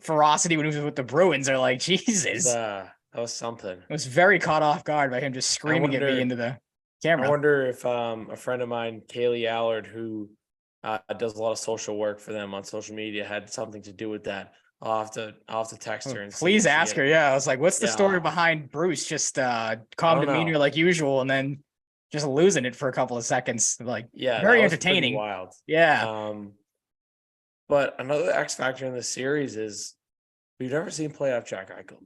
ferocity when he was with the Bruins? Or like, Jesus. That was something. It was very caught off guard by him just screaming at me into the camera. I wonder if a friend of mine, Kaylee Allard, who does a lot of social work for them on social media, had something to do with that. I'll have to text her and please ask her. Yeah, I was like, "What's the story behind Bruce just calm demeanor like usual, and then just losing it for a couple of seconds?" Like, very entertaining. Wild. Yeah. But another X factor in this series is we've never seen playoff Jack Eichel.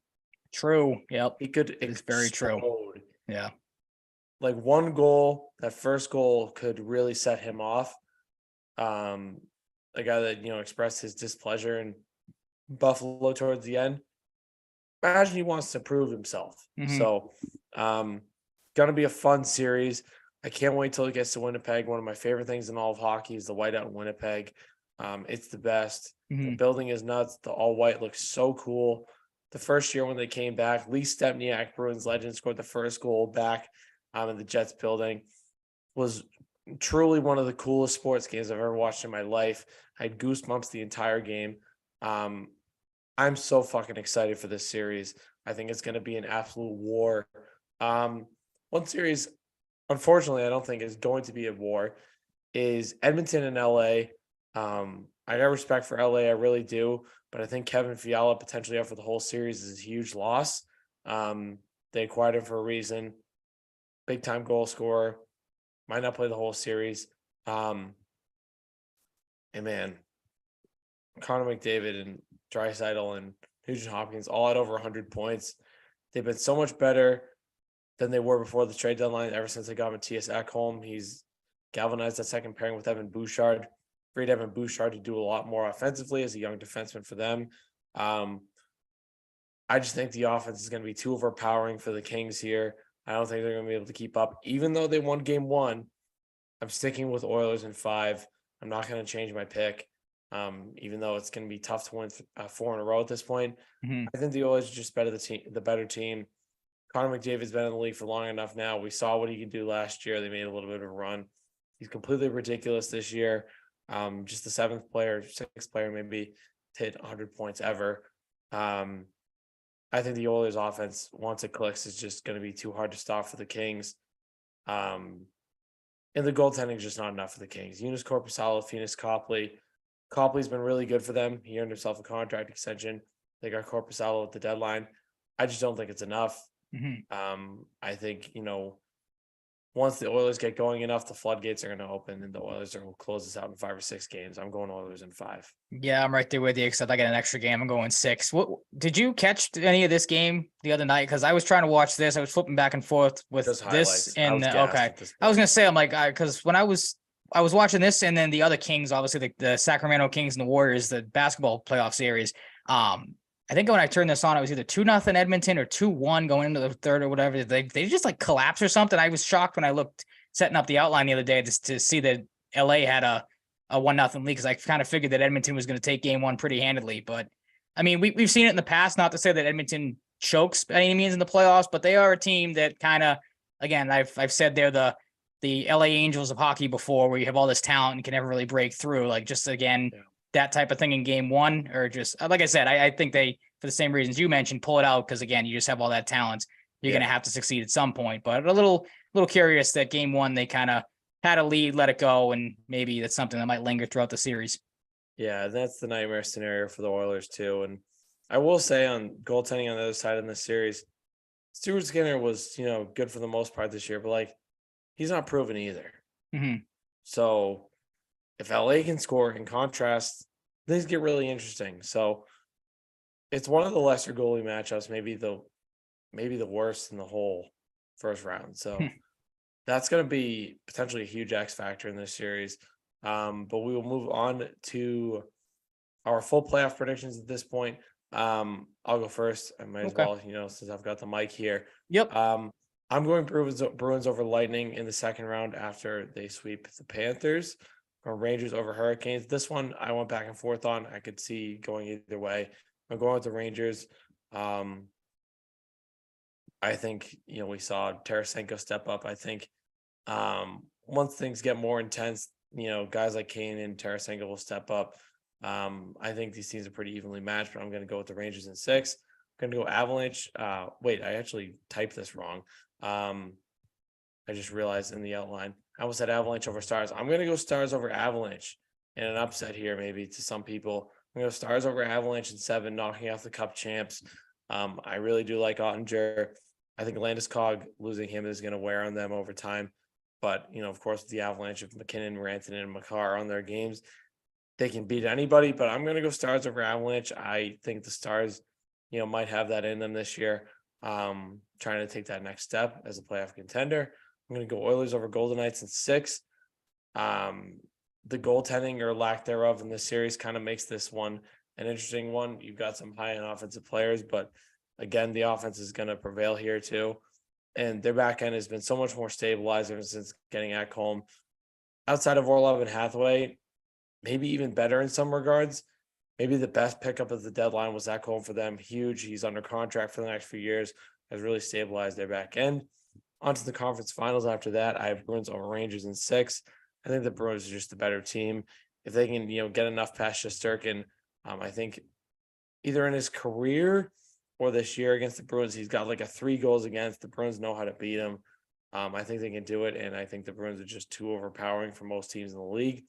True. Yep. He could. It's very true. Yeah. Like one goal, that first goal could really set him off. A guy that expressed his displeasure in Buffalo towards the end. Imagine he wants to prove himself. So, gonna be a fun series. I can't wait till it gets to Winnipeg. One of my favorite things in all of hockey is the whiteout in Winnipeg. It's the best. The building is nuts. The all white looks so cool. The first year when they came back, Lee Stempniak, Bruins legend, scored the first goal back in the Jets building. Was truly one of the coolest sports games I've ever watched in my life. I had goosebumps the entire game. I'm so fucking excited for this series. I think it's going to be an absolute war. One series, unfortunately, I don't think is going to be a war is Edmonton and LA. I got respect for LA, I really do, but I think Kevin Fiala potentially out for the whole series is a huge loss. They acquired him for a reason. Big time goal scorer. Might not play the whole series. And man, Connor McDavid and Draisaitl and Nugent Hopkins all at over 100 points. They've been so much better than they were before the trade deadline. Ever since they got Matthias Ekholm, he's galvanized that second pairing with Evan Bouchard. Freed Evan Bouchard to do a lot more offensively as a young defenseman for them. I just think the offense is going to be too overpowering for the Kings here. I don't think they're going to be able to keep up. Even though they won game 1, I'm sticking with Oilers in 5. I'm not going to change my pick. Even though it's going to be tough to win 4 in a row at this point. I think the Oilers are just the better team. Connor McDavid's been in the league for long enough now. We saw what he could do last year. They made a little bit of a run. He's completely ridiculous this year. Just the 6th player maybe to hit 100 points ever. I think the Oilers offense, once it clicks, is just going to be too hard to stop for the Kings. And the goaltending is just not enough for the Kings. Eunice Korpisalo, Phoenix Copley. Copley's been really good for them. He earned himself a contract extension. They got Korpisalo at the deadline. I just don't think it's enough. I think, once the Oilers get going enough, the floodgates are going to open and the Oilers will close this out in 5 or 6 games. I'm going Oilers in 5. Yeah, I'm right there with you, except I got an extra game. I'm going 6. What did you catch any of this game the other night? Because I was trying to watch this. I was flipping back and forth with Just this highlights. and okay. I was gonna say, I'm like, because when I was watching this and then the other Kings, obviously the Sacramento Kings and the Warriors, the basketball playoff series. I think when I turned this on, it was either 2-0 Edmonton or 2-1 going into the third or whatever. They just like collapse or something. I was shocked when I looked setting up the outline the other day to see that LA had a 1-0 lead, because I kind of figured that Edmonton was going to take game 1 pretty handedly. But I mean, we've seen it in the past, not to say that Edmonton chokes by any means in the playoffs, but they are a team that kind of, again, I've said they're the LA Angels of hockey before, where you have all this talent and can never really break through. Like just again, that type of thing in game 1, or just like I said, I think they, for the same reasons you mentioned, pull it out because again, you just have all that talent. You're going to have to succeed at some point. But a little curious that game 1 they kind of had a lead, let it go, and maybe that's something that might linger throughout the series. Yeah, that's the nightmare scenario for the Oilers too. And I will say on goaltending on the other side in this series, Stuart Skinner was, good for the most part this year, but like he's not proven either. So if LA can score, in contrast, things get really interesting. So it's one of the lesser goalie matchups, maybe the worst in the whole first round. So that's going to be potentially a huge X factor in this series. But we will move on to our full playoff predictions at this point. I'll go first. I might as well, since I've got the mic here. Yep. I'm going Bruins over Lightning in the second round after they sweep the Panthers. Or Rangers over Hurricanes. This one I went back and forth on. I could see going either way. I'm going with the Rangers. I think, we saw Tarasenko step up. I think once things get more intense, guys like Kane and Tarasenko will step up. I think these teams are pretty evenly matched, but I'm going to go with the Rangers in 6. I'm going to go Avalanche. Wait, I actually typed this wrong. I just realized in the outline, I almost said Avalanche over Stars. I'm going to go Stars over Avalanche in an upset here, maybe to some people. I'm going to go Stars over Avalanche in 7, knocking off the Cup champs. I really do like Ottinger. I think Landeskog, losing him is going to wear on them over time. But, of course, with the Avalanche of McKinnon, Rantanen, and Makar on their games, they can beat anybody. But I'm going to go Stars over Avalanche. I think the Stars, might have that in them this year, trying to take that next step as a playoff contender. I'm going to go Oilers over Golden Knights in 6. The goaltending or lack thereof in this series kind of makes this one an interesting one. You've got some high-end offensive players, but again, the offense is going to prevail here too. And their back end has been so much more stabilized ever since getting Ekholm. Outside of Orlov and Hathaway, maybe even better in some regards. Maybe the best pickup of the deadline was Ekholm for them. Huge. He's under contract for the next few years. Has really stabilized their back end. On to the conference finals after that. I have Bruins over Rangers in 6. I think the Bruins are just the better team. If they can, get enough past Shesterkin, I think either in his career or this year against the Bruins, he's got like a 3 goals against. The Bruins know how to beat him. I think they can do it, and I think the Bruins are just too overpowering for most teams in the league.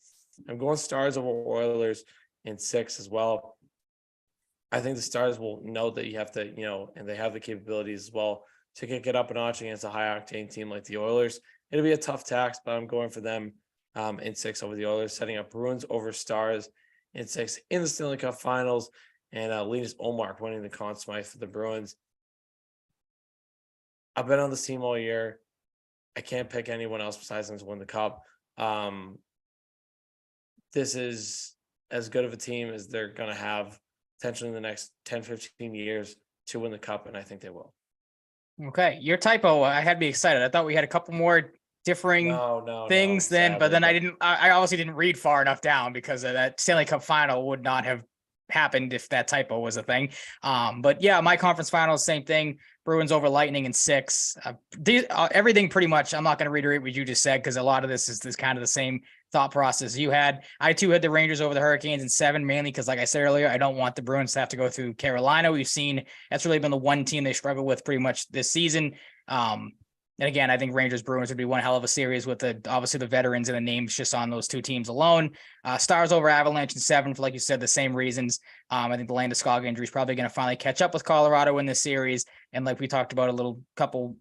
I'm going Stars over Oilers in 6 as well. I think the Stars will know that you have to, and they have the capabilities as well to kick it up a notch against a high-octane team like the Oilers. It'll be a tough task, but I'm going for them in 6 over the Oilers, setting up Bruins over Stars in 6 in the Stanley Cup Finals, and Linus Ullmark winning the Conn Smythe for the Bruins. I've been on this team all year. I can't pick anyone else besides them to win the Cup. This is as good of a team as they're going to have potentially in the next 10, 15 years to win the Cup, and I think they will. Okay, your typo, I had to be excited. I thought we had a couple more differing things then, but then I obviously didn't read far enough down because of that Stanley Cup final would not have happened if that typo was a thing. But yeah, my conference finals, same thing. Bruins over Lightning in 6. Everything pretty much, I'm not going to reiterate what you just said because a lot of this is kind of the same thought process you had. I too had the Rangers over the Hurricanes in 7, mainly because, like I said earlier, I don't want the Bruins to have to go through Carolina. We've seen that's really been the one team they struggle with pretty much this season. And again, I think Rangers Bruins would be one hell of a series with obviously the veterans and the names just on those two teams alone. Stars over Avalanche in 7 for, like you said, the same reasons. I think the Landeskog injury is probably going to finally catch up with Colorado in this series. And like we talked about a couple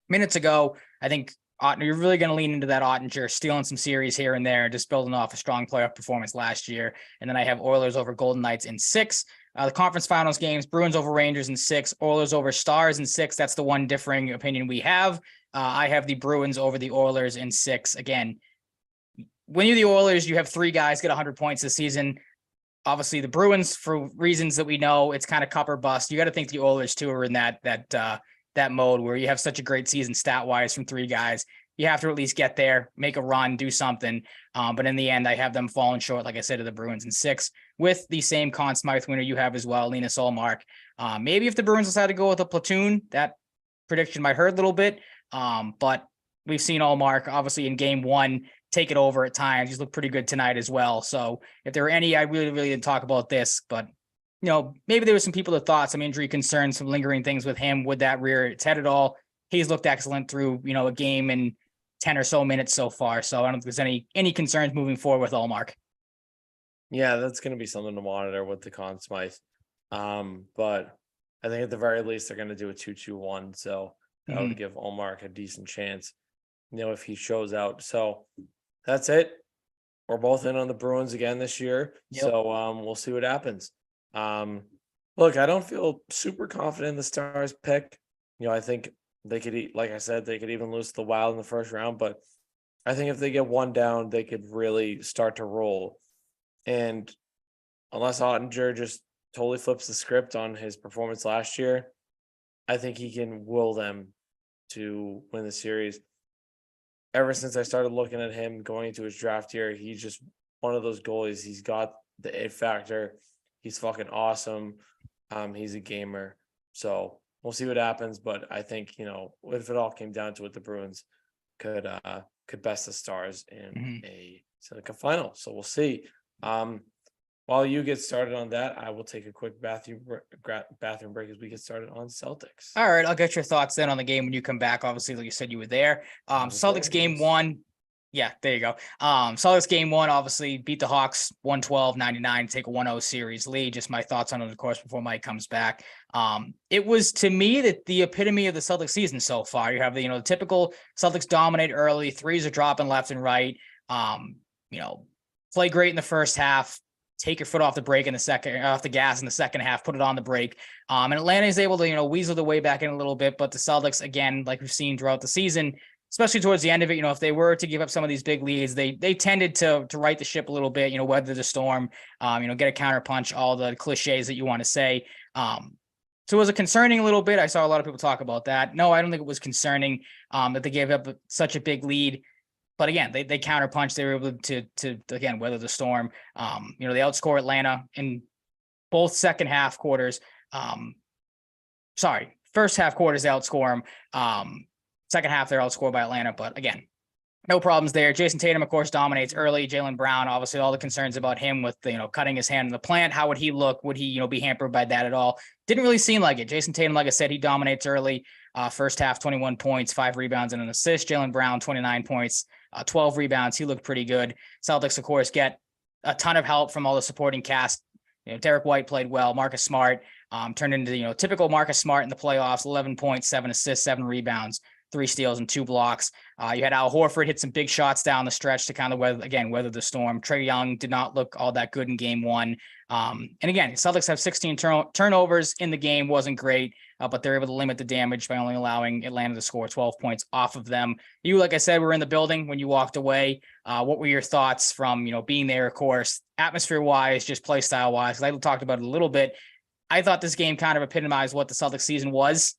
minutes ago, I think you're really going to lean into that Ottinger, stealing some series here and there, just building off a strong playoff performance last year. And then I have Oilers over Golden Knights in 6. The conference finals games, Bruins over Rangers in 6, Oilers over Stars in 6. That's the one differing opinion we have. I have the Bruins over the Oilers in 6. Again, when you're the Oilers, you have 3 guys get 100 points this season. Obviously, the Bruins, for reasons that we know, it's kind of cup or bust. You got to think the Oilers too are in that mode where you have such a great season stat-wise from 3 guys. You have to at least get there, make a run, do something. But in the end, I have them falling short, like I said, to the Bruins in 6, with the same Conn Smythe winner you have as well, Linus Ullmark. Maybe if the Bruins decide to go with a platoon, that prediction might hurt a little bit. But we've seen Ullmark, obviously, in game 1, take it over at times. He's looked pretty good tonight as well. So if there were any, I really didn't talk about this, but maybe there were some people that thought some injury concerns, some lingering things with him. Would that rear its head at all? He's looked excellent through, a game and 10 or so minutes so far. So I don't think there's any concerns moving forward with Ullmark. Yeah, that's going to be something to monitor with the Conn Smythe. But I think at the very least, they're going to do a 2-2-1. So that would give Ullmark a decent chance, if he shows out. So that's it. We're both in on the Bruins again this year. Yep. So we'll see what happens. Look, I don't feel super confident in the Stars pick. I think they could, like I said, they could even lose to the Wild in the first round. But I think if they get 1 down, they could really start to roll. And unless Ottinger just totally flips the script on his performance last year, I think he can will them to win the series. Ever since I started looking at him going into his draft year, he's just one of those goalies. He's got the it factor. He's fucking awesome. He's a gamer. So we'll see what happens. But I think, if it all came down to it, the Bruins could best the Stars in a Stanley Cup final. So we'll see. While you get started on that, I will take a quick bathroom break as we get started on Celtics. All right, I'll get your thoughts then on the game when you come back. Obviously, like you said, you were there. Celtics game 1. Yeah, there you go. Celtics game 1, obviously beat the Hawks 112-99, take a 1-0 series lead. Just my thoughts on it, of course, before Mike comes back. It was, to me, the epitome of the Celtics season so far. You have the typical Celtics dominate early, threes are dropping left and right. Play great in the first half, take your foot off the gas in the second half, put it on the brake. And Atlanta is able to, weasel the way back in a little bit, but the Celtics, again, like we've seen throughout the season, especially towards the end of it, if they were to give up some of these big leads, they tended to right the ship a little bit, weather the storm, get a counter punch, all the cliches that you want to say. So was it concerning a little bit? I saw a lot of people talk about that. No, I don't think it was concerning that they gave up such a big lead. But again, they counterpunched. They were able to again weather the storm. They outscore Atlanta in both second half quarters. First half quarters they outscore them. Second half they're outscored by Atlanta. But again, no problems there. Jason Tatum, of course, dominates early. Jaylen Brown, obviously, all the concerns about him with cutting his hand in the plant. How would he look? Would he be hampered by that at all? Didn't really seem like it. Jason Tatum, like I said, he dominates early. First half, 21 points, 5 rebounds and an assist. Jaylen Brown, 29 points, 12 rebounds. He looked pretty good. Celtics, of course, get a ton of help from all the supporting cast. Derek White played well. Marcus Smart turned into typical Marcus Smart in the playoffs. 11 points, 7 assists, 7 rebounds, 3 steals and 2 blocks. You had Al Horford hit some big shots down the stretch to kind of weather the storm. Trae Young did not look all that good in game 1. And again, Celtics have 16 turnovers in the game. Wasn't great, but they're able to limit the damage by only allowing Atlanta to score 12 points off of them. You, like I said, were in the building when you walked away. What were your thoughts from, being there, of course, atmosphere-wise, just play style-wise? I talked about it a little bit. I thought this game kind of epitomized what the Celtics season was.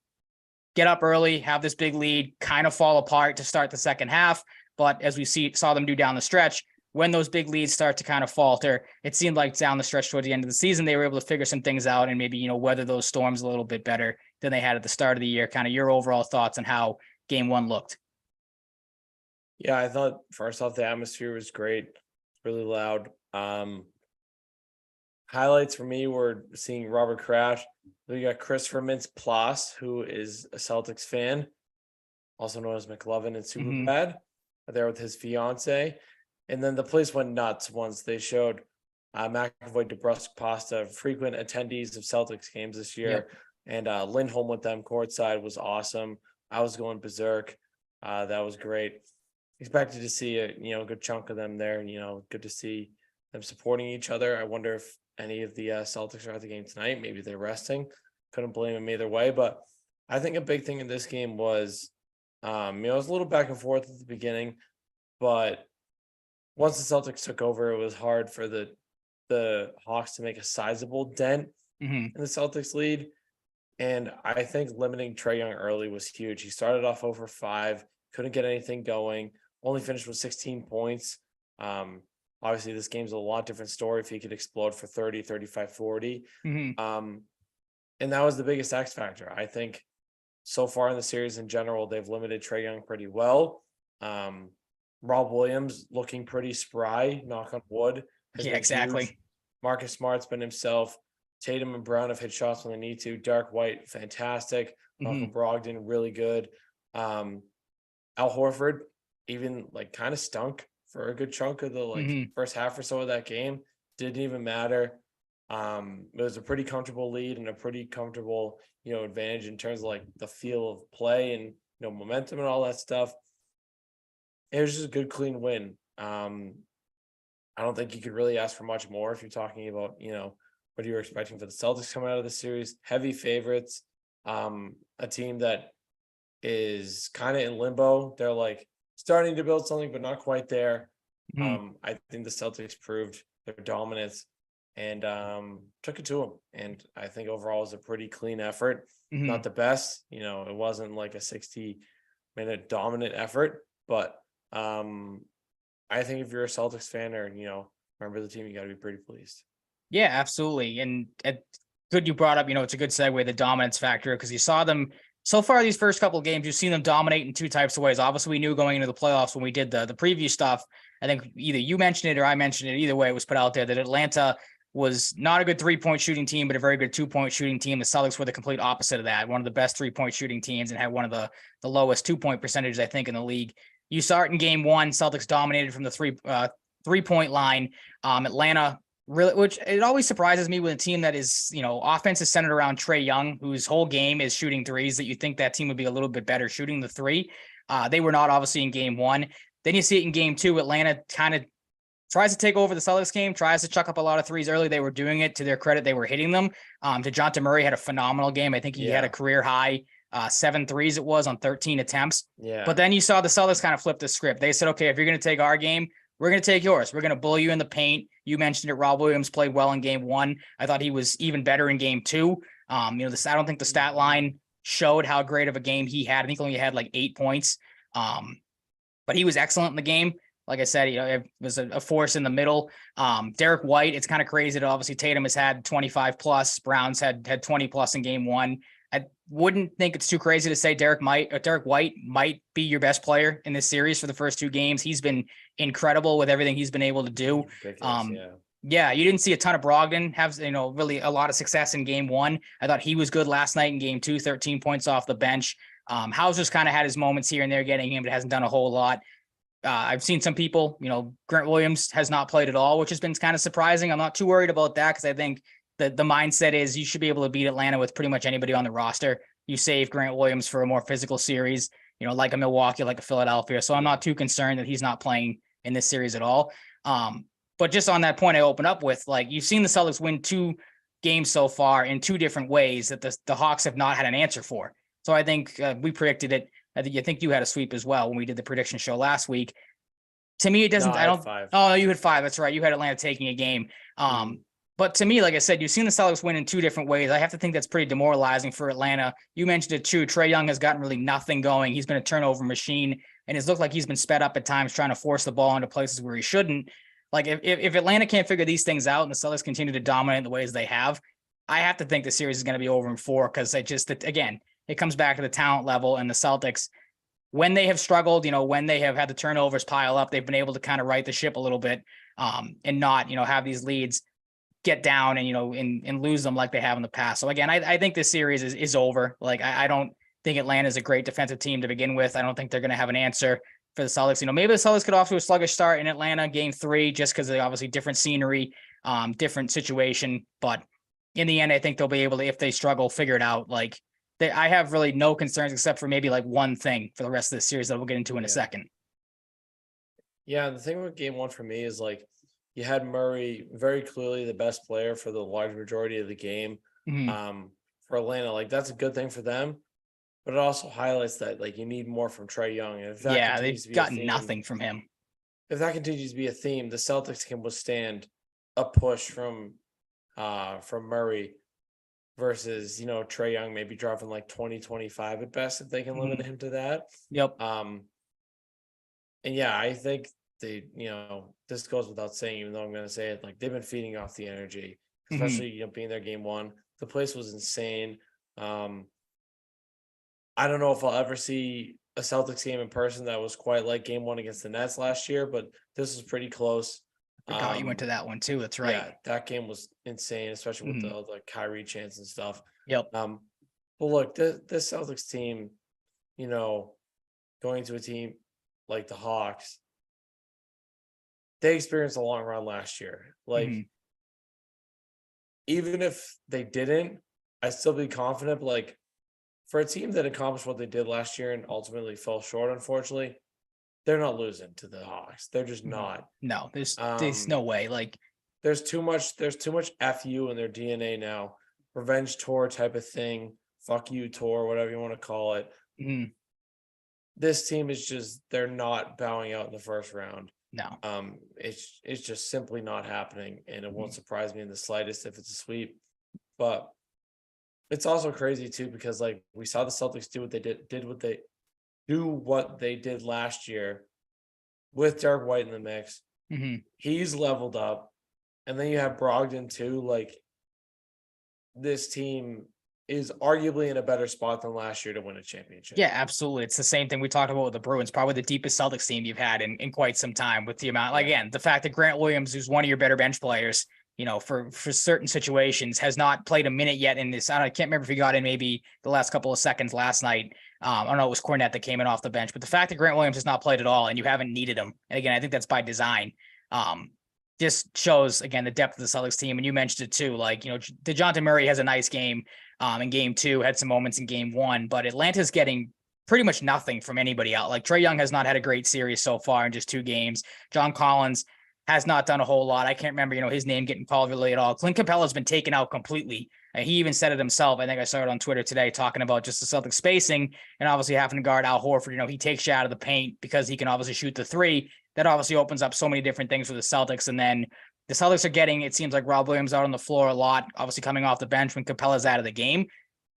Get up early, have this big lead, kind of fall apart to start the second half. But as we saw them do down the stretch, when those big leads start to kind of falter, it seemed like down the stretch toward the end of the season, they were able to figure some things out and maybe, weather those storms a little bit better than they had at the start of the year. Kind of your overall thoughts on how game 1 looked. Yeah, I thought first off, the atmosphere was great. Really loud. Highlights for me were seeing Robert Kraft. We got Christopher Mintz-Plasse, who is a Celtics fan. also known as McLovin and Mhm. Superbad, there with his fiance. And then the place went nuts once they showed McAvoy, DeBrusque, Pasta, frequent attendees of Celtics games this year. Yep. And Lindholm with them courtside was awesome. I was going berserk. That was great. Expected to see a good chunk of them there. Good to see them supporting each other. I wonder if any of the Celtics are at the game tonight. Maybe they're resting. Couldn't blame them either way. But I think a big thing in this game was, it was a little back and forth at the beginning, but once the Celtics took over, it was hard for the Hawks to make a sizable dent Mhm. in the Celtics lead. And I think limiting Trae Young early was huge. He started off over 5, couldn't get anything going, only finished with 16 points. Obviously, this game's a lot different story if he could explode for 30, 35, 40. Mhm. And that was the biggest X factor. I think so far in the series in general, they've limited Trae Young pretty well. Rob Williams looking pretty spry, knock on wood, has Yeah, been exactly. huge. Marcus Smart's been himself. Tatum and Brown have hit shots when they need to. Dark White, fantastic. Malcolm Mhm. Brogdon, really good. Al Horford, even kind of stunk for a good chunk of the Mhm. first half or so of that game. Didn't even matter. It was a pretty comfortable lead and a pretty comfortable, advantage in terms of the feel of play and momentum and all that stuff. It was just a good, clean win. I don't think you could really ask for much more if you're talking about, what you were expecting for the Celtics coming out of the series. Heavy favorites. A team that is kind of in limbo. They're starting to build something, but not quite there. Mhm. I think the Celtics proved their dominance and took it to them. And I think overall it was a pretty clean effort. Not Mhm. the best, it wasn't like a 60-minute dominant effort, but I think if you're a Celtics fan or, remember the team, you got to be pretty pleased. Yeah, absolutely. And good you brought up, it's a good segue, the dominance factor, because you saw them so far these first couple of games, you've seen them dominate in two types of ways. Obviously, we knew going into the playoffs when we did the preview stuff. I think either you mentioned it or I mentioned it. Either way, it was put out there that Atlanta was not a good 3-point shooting team, but a very good 2-point shooting team. The Celtics were the complete opposite of that. One of the best 3-point shooting teams and had one of the lowest 2-point percentages, I think, in the league. You saw it in game one. Celtics dominated from the 3-point line. Atlanta really, which it always surprises me with a team that is, offense is centered around Trae Young, whose whole game is shooting threes, that you think that team would be a little bit better shooting the three. They were not, obviously, in game one. Then you see it in game two. Atlanta kind of tries to take over the Celtics game, tries to chuck up a lot of threes early. They were doing it. To their credit, they were hitting them. DeJounte Murray had a phenomenal game. I think he had a career high 7 threes it was on 13 attempts. Yeah. But then you saw the Celtics kind of flip the script. They said, okay, if you're going to take our game, we're going to take yours. We're going to bully you in the paint. You mentioned it. Rob Williams played well in game one. I thought he was even better in game two. I don't think the stat line showed how great of a game he had. I think he only had 8 points. But he was excellent in the game. Like I said, it was a force in the middle. Derek White, it's kind of crazy that obviously Tatum has had 25 plus. Browns had 20 plus in game one. I wouldn't think it's too crazy to say Derek White might be your best player in this series for the first 2 games. He's been incredible with everything he's been able to do. Yeah, you didn't see a ton of Brogdon have, really a lot of success in game one. I thought he was good last night in game two, 13 points off the bench. Hauser's kind of had his moments here and there getting him, but hasn't done a whole lot. I've seen some people, Grant Williams has not played at all, which has been kind of surprising. I'm not too worried about that because I think that the mindset is you should be able to beat Atlanta with pretty much anybody on the roster. You save Grant Williams for a more physical series, like a Milwaukee, like a Philadelphia. So I'm not too concerned that he's not playing in this series at all. But just on that point I opened up with, you've seen the Celtics win 2 games so far in 2 different ways that the Hawks have not had an answer for. So I think we predicted it. I think you had a sweep as well when we did the prediction show last week. To me, it doesn't. No, I don't. 5. Oh, you had 5. That's right. You had Atlanta taking a game. But to me, like I said, you've seen the Celtics win in 2 different ways. I have to think that's pretty demoralizing for Atlanta. You mentioned it too. Trae Young has gotten really nothing going. He's been a turnover machine, and it's looked like he's been sped up at times trying to force the ball into places where he shouldn't. If Atlanta can't figure these things out and the Celtics continue to dominate in the ways they have, I have to think the series is going to be over in 4 because it comes back to the talent level and the Celtics. When they have struggled, when they have had the turnovers pile up, they've been able to kind of right the ship a little bit and not, have these leads get down and, and lose them like they have in the past. So again, I think this series is over. I don't think Atlanta's a great defensive team to begin with. I don't think they're going to have an answer for the Celtics. Maybe the Celtics get off to a sluggish start in Atlanta game 3, just because they obviously different scenery, different situation. But in the end, I think they'll be able to, if they struggle, figure it out. Like I have really no concerns except for maybe like one thing for the rest of the series that we'll get into in a second. Yeah, the thing with game 1 for me is like you had Murray very clearly the best player for the large majority of the game. For Atlanta, like that's a good thing for them, but it also highlights that like you need more from Trae Young. And if that they've got nothing from him. If that continues to be a theme, the Celtics can withstand a push from Murray versus, Trae Young maybe dropping like 20-25 at best if they can limit him to that. Yep. And yeah, I think they, this goes without saying, even though I'm going to say it, like they've been feeding off the energy, especially, being their game 1. The place was insane. I don't know if I'll ever see a Celtics game in person that was quite like game 1 against the Nets last year, but this is pretty close. I forgot you went to that one too. That's right. Yeah, that game was insane, especially with the Kyrie chants and stuff. Yep. But look, this Celtics team, going to a team like the Hawks, they experienced a long run last year. Like, even if they didn't, I'd still be confident. But like, for a team that accomplished what they did last year and ultimately fell short, unfortunately, they're not losing to the Hawks. They're just not. No, there's no way. Like, there's too much FU in their DNA now. Revenge tour type of thing. Fuck you tour, whatever you want to call it. This team is just, they're not bowing out in the first round. No. It's just simply not happening, and it won't surprise me in the slightest if it's a sweep. But it's also crazy too, because like we saw the Celtics do what they did last year with Derek White in the mix. He's leveled up, and then you have Brogdon too. Like, this team is arguably in a better spot than last year to win a championship. Yeah, absolutely. It's the same thing we talked about with the Bruins, probably the deepest Celtics team you've had in quite some time, with the amount, again, the fact that Grant Williams, who's one of your better bench players, for certain situations, has not played a minute yet in this. I can't remember if he got in maybe the last couple of seconds last night. I don't know, it was Cornette that came in off the bench, but the fact that Grant Williams has not played at all and you haven't needed him, and again, I think that's by design, just shows, again, the depth of the Celtics team. And you mentioned it too, like, DeJounte Murray has a nice game in game 2, had some moments in game 1, but Atlanta's getting pretty much nothing from anybody else. Like, Trae Young has not had a great series so far in just 2 games. John Collins has not done a whole lot. I can't remember, his name getting called really at all. Clint Capella's been taken out completely. He even said it himself. I think I saw it on Twitter today, talking about just the Celtics spacing and obviously having to guard Al Horford. He takes you out of the paint because he can obviously shoot the 3. That obviously opens up so many different things for the Celtics. And then the Celtics are getting, it seems like, Rob Williams out on the floor a lot, obviously coming off the bench when Capella's out of the game.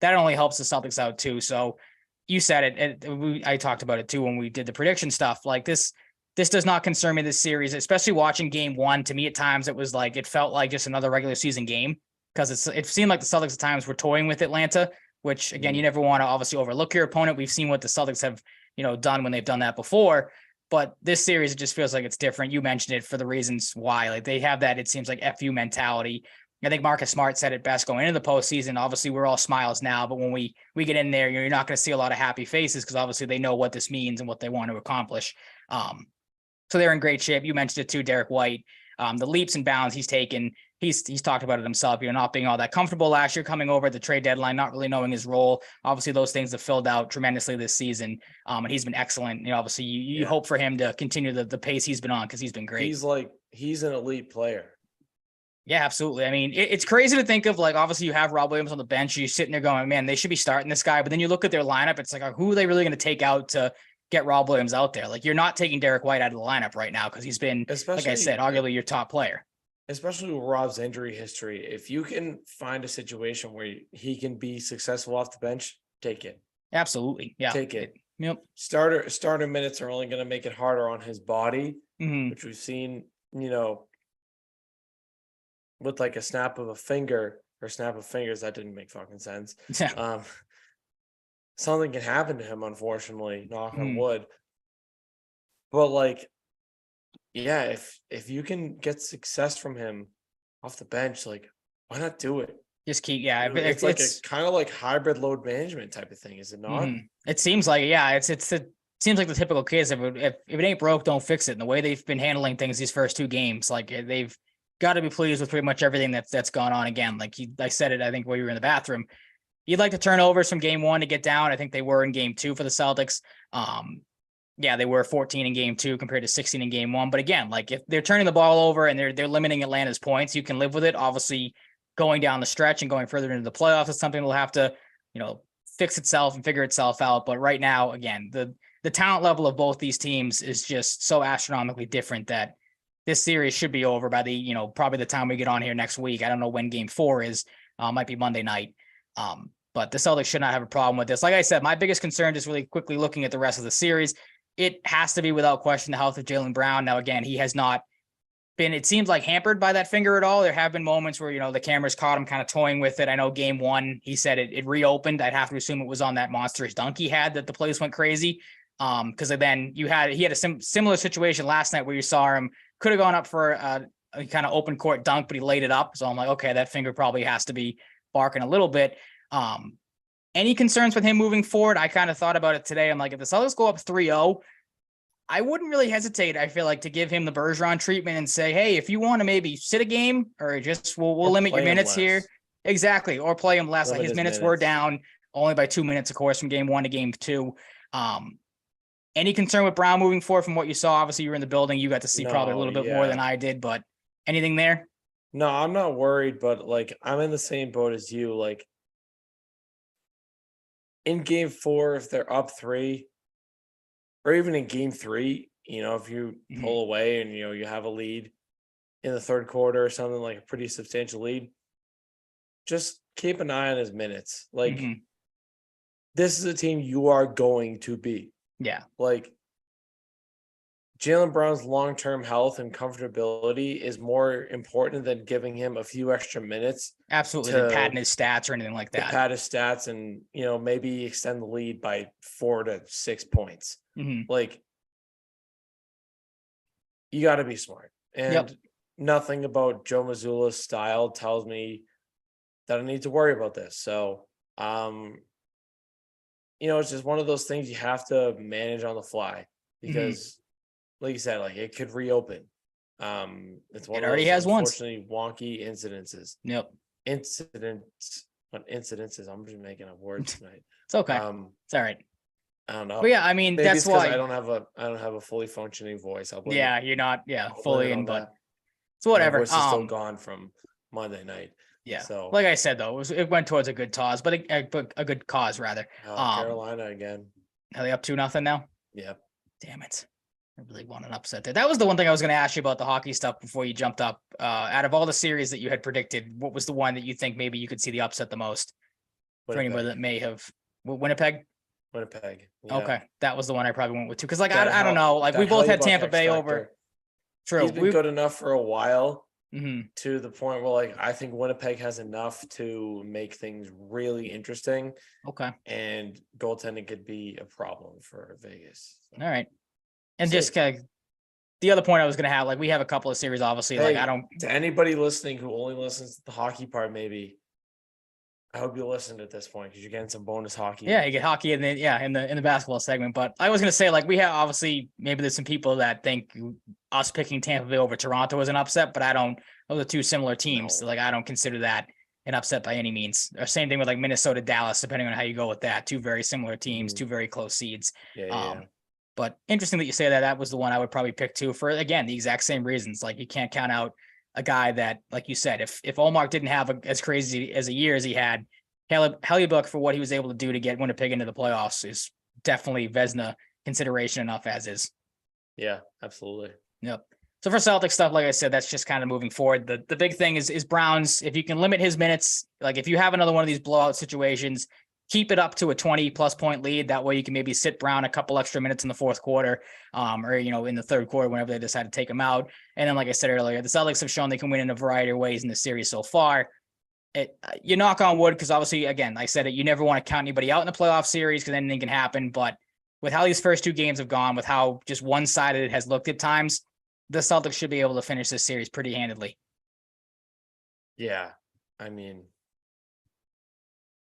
That only helps the Celtics out too. So you said it, I talked about it too when we did the prediction stuff. Like, this does not concern me, this series, especially watching game 1. To me, at times, it felt like just another regular season game, because it seemed like the Celtics at times were toying with Atlanta, which, again, you never want to obviously overlook your opponent. We've seen what the Celtics have, done when they've done that before. But this series, it just feels like it's different. You mentioned it for the reasons why. Like, they have that, it seems like, FU mentality. I think Marcus Smart said it best going into the postseason. Obviously, we're all smiles now, but when we get in there, you're not going to see a lot of happy faces, because obviously they know what this means and what they want to accomplish. So they're in great shape. You mentioned it too, Derek White. The leaps and bounds he's taken. He's talked about it himself, not being all that comfortable last year, coming over at the trade deadline, not really knowing his role. Obviously, those things have filled out tremendously this season. And he's been excellent. Obviously, you hope for him to continue the pace he's been on, because he's been great. He's an elite player. Yeah, absolutely. I mean, it's crazy to think of, like, obviously you have Rob Williams on the bench. You're sitting there going, man, they should be starting this guy. But then you look at their lineup. It's like, who are they really going to take out to get Rob Williams out there? Like, you're not taking Derek White out of the lineup right now, because he's been, like I said, arguably your top player. Especially with Rob's injury history. If you can find a situation where he can be successful off the bench, take it. Absolutely. Yeah. Take it. Yep. Starter minutes are only going to make it harder on his body, which we've seen, with like a snap of a finger or snap of fingers. That didn't make fucking sense. Yeah. Something can happen to him, unfortunately, knock on wood. But like, yeah, if you can get success from him off the bench, like, why not do it? Just keep, yeah. It's like a kind of like hybrid load management type of thing, is it not? It seems like, yeah, seems like the typical case of if it ain't broke, don't fix it. And the way they've been handling things these first two games, like they've got to be pleased with pretty much everything that's gone on. Again, like I said it, I think while you were in the bathroom, you'd like to turnovers from game one to get down. I think they were in game two for the Celtics. Yeah, they were 14 in game two compared to 16 in game one. But again, like if they're turning the ball over and they're limiting Atlanta's points, you can live with it. Obviously, going down the stretch and going further into the playoffs is something that'll have to, fix itself and figure itself out. But right now, again, the talent level of both these teams is just so astronomically different that this series should be over by the, probably the time we get on here next week. I don't know when game 4 is, might be Monday night. But the Celtics should not have a problem with this. Like I said, my biggest concern, just really quickly looking at the rest of the series, it has to be without question the health of Jaylen Brown. Now, again, he has not been, it seems like, hampered by that finger at all. There have been moments where, the cameras caught him kind of toying with it. I know game 1, he said it reopened. I'd have to assume it was on that monstrous dunk he had that the place went crazy. Because then he had a similar situation last night where you saw him could have gone up for a kind of open court dunk, but he laid it up. So I'm like, okay, that finger probably has to be barking a little bit. Any concerns with him moving forward? I kind of thought about it today. I'm like, if the Celtics go up 3-0, I wouldn't really hesitate, I feel like, to give him the Bergeron treatment and say, hey, if you want to maybe sit a game or just we'll limit your minutes here. Exactly. Or play him less. Like his minutes were down only by 2 minutes, of course, from game 1 to game 2. Any concern with Brown moving forward from what you saw? Obviously, you were in the building. You got to see probably a little bit more than I did, but anything there? No, I'm not worried, but like I'm in the same boat as you. Like in game 4, if they're up 3, or even in game 3, if you pull away and you have a lead in the third quarter or something, like a pretty substantial lead, just keep an eye on his minutes. Like this is a team you are going to beat. Yeah. Like Jaylen Brown's long-term health and comfortability is more important than giving him a few extra minutes. Absolutely. Than padding his stats or anything like that. Pad his stats and, maybe extend the lead by 4 to 6 points. Like you got to be smart. And nothing about Joe Mazzulla's style tells me that I need to worry about this. So, it's just one of those things you have to manage on the fly because, like you said, like it could reopen. It's one it of already those has once. Unfortunately, wonky incidences. Incidences. I'm just making up words tonight. It's okay. It's all right. I don't know. But yeah, I mean, Maybe that's why I don't have a fully functioning voice. You're not fully in, but it's My whatever. voice is still gone from Monday night. Yeah. So, like I said, though, it went towards a good cause, but a good cause rather. Carolina again. Are they up 2-0 now? Yeah. Damn it. I really want an upset there. That was the one thing I was going to ask you about the hockey stuff before you jumped up. Out of all the series that you had predicted, what was the one that you think maybe you could see the upset the most? Winnipeg. For anybody that may have Winnipeg? Winnipeg. Yeah. Okay. That was the one I probably went with too. Cause like, I don't know, like we both had Tampa Bay over. True. He's been good enough for a while to the point where like, I think Winnipeg has enough to make things really interesting. Okay. And goaltending could be a problem for Vegas. All right. And just kind of the other point I was going to have, like we have a couple of series, obviously, hey, like I don't. To anybody listening who only listens to the hockey part, maybe, I hope you listened at this point because you're getting some bonus hockey. Yeah, you get hockey in the basketball segment. But I was going to say, like, we have obviously maybe there's some people that think us picking Tampa Bay over Toronto was an upset, but I don't. Those are two similar teams. So, like, I don't consider that an upset by any means. Or same thing with like Minnesota, Dallas, depending on how you go with that. Two very similar teams, two very close seeds. Yeah. But interesting that you say that. That was the one I would probably pick too for, again, the exact same reasons. Like you can't count out a guy that, like you said, if Ullmark didn't have as crazy as a year as he had, Hellebuyck for what he was able to do to get Winnipeg into the playoffs is definitely Vezina consideration enough as is. Yeah, absolutely. Yep. So for Celtic stuff, like I said, that's just kind of moving forward. The big thing is Brown's, if you can limit his minutes, like if you have another one of these blowout situations, keep it up to a 20+ point lead. That way you can maybe sit Brown a couple extra minutes in the fourth quarter, or, in the third quarter, whenever they decide to take him out. And then, like I said earlier, the Celtics have shown they can win in a variety of ways in the series so far. You knock on wood, because obviously, again, I said it, you never want to count anybody out in the playoff series because anything can happen. But with how these first two games have gone, with how just one-sided it has looked at times, the Celtics should be able to finish this series pretty handedly. Yeah. I mean,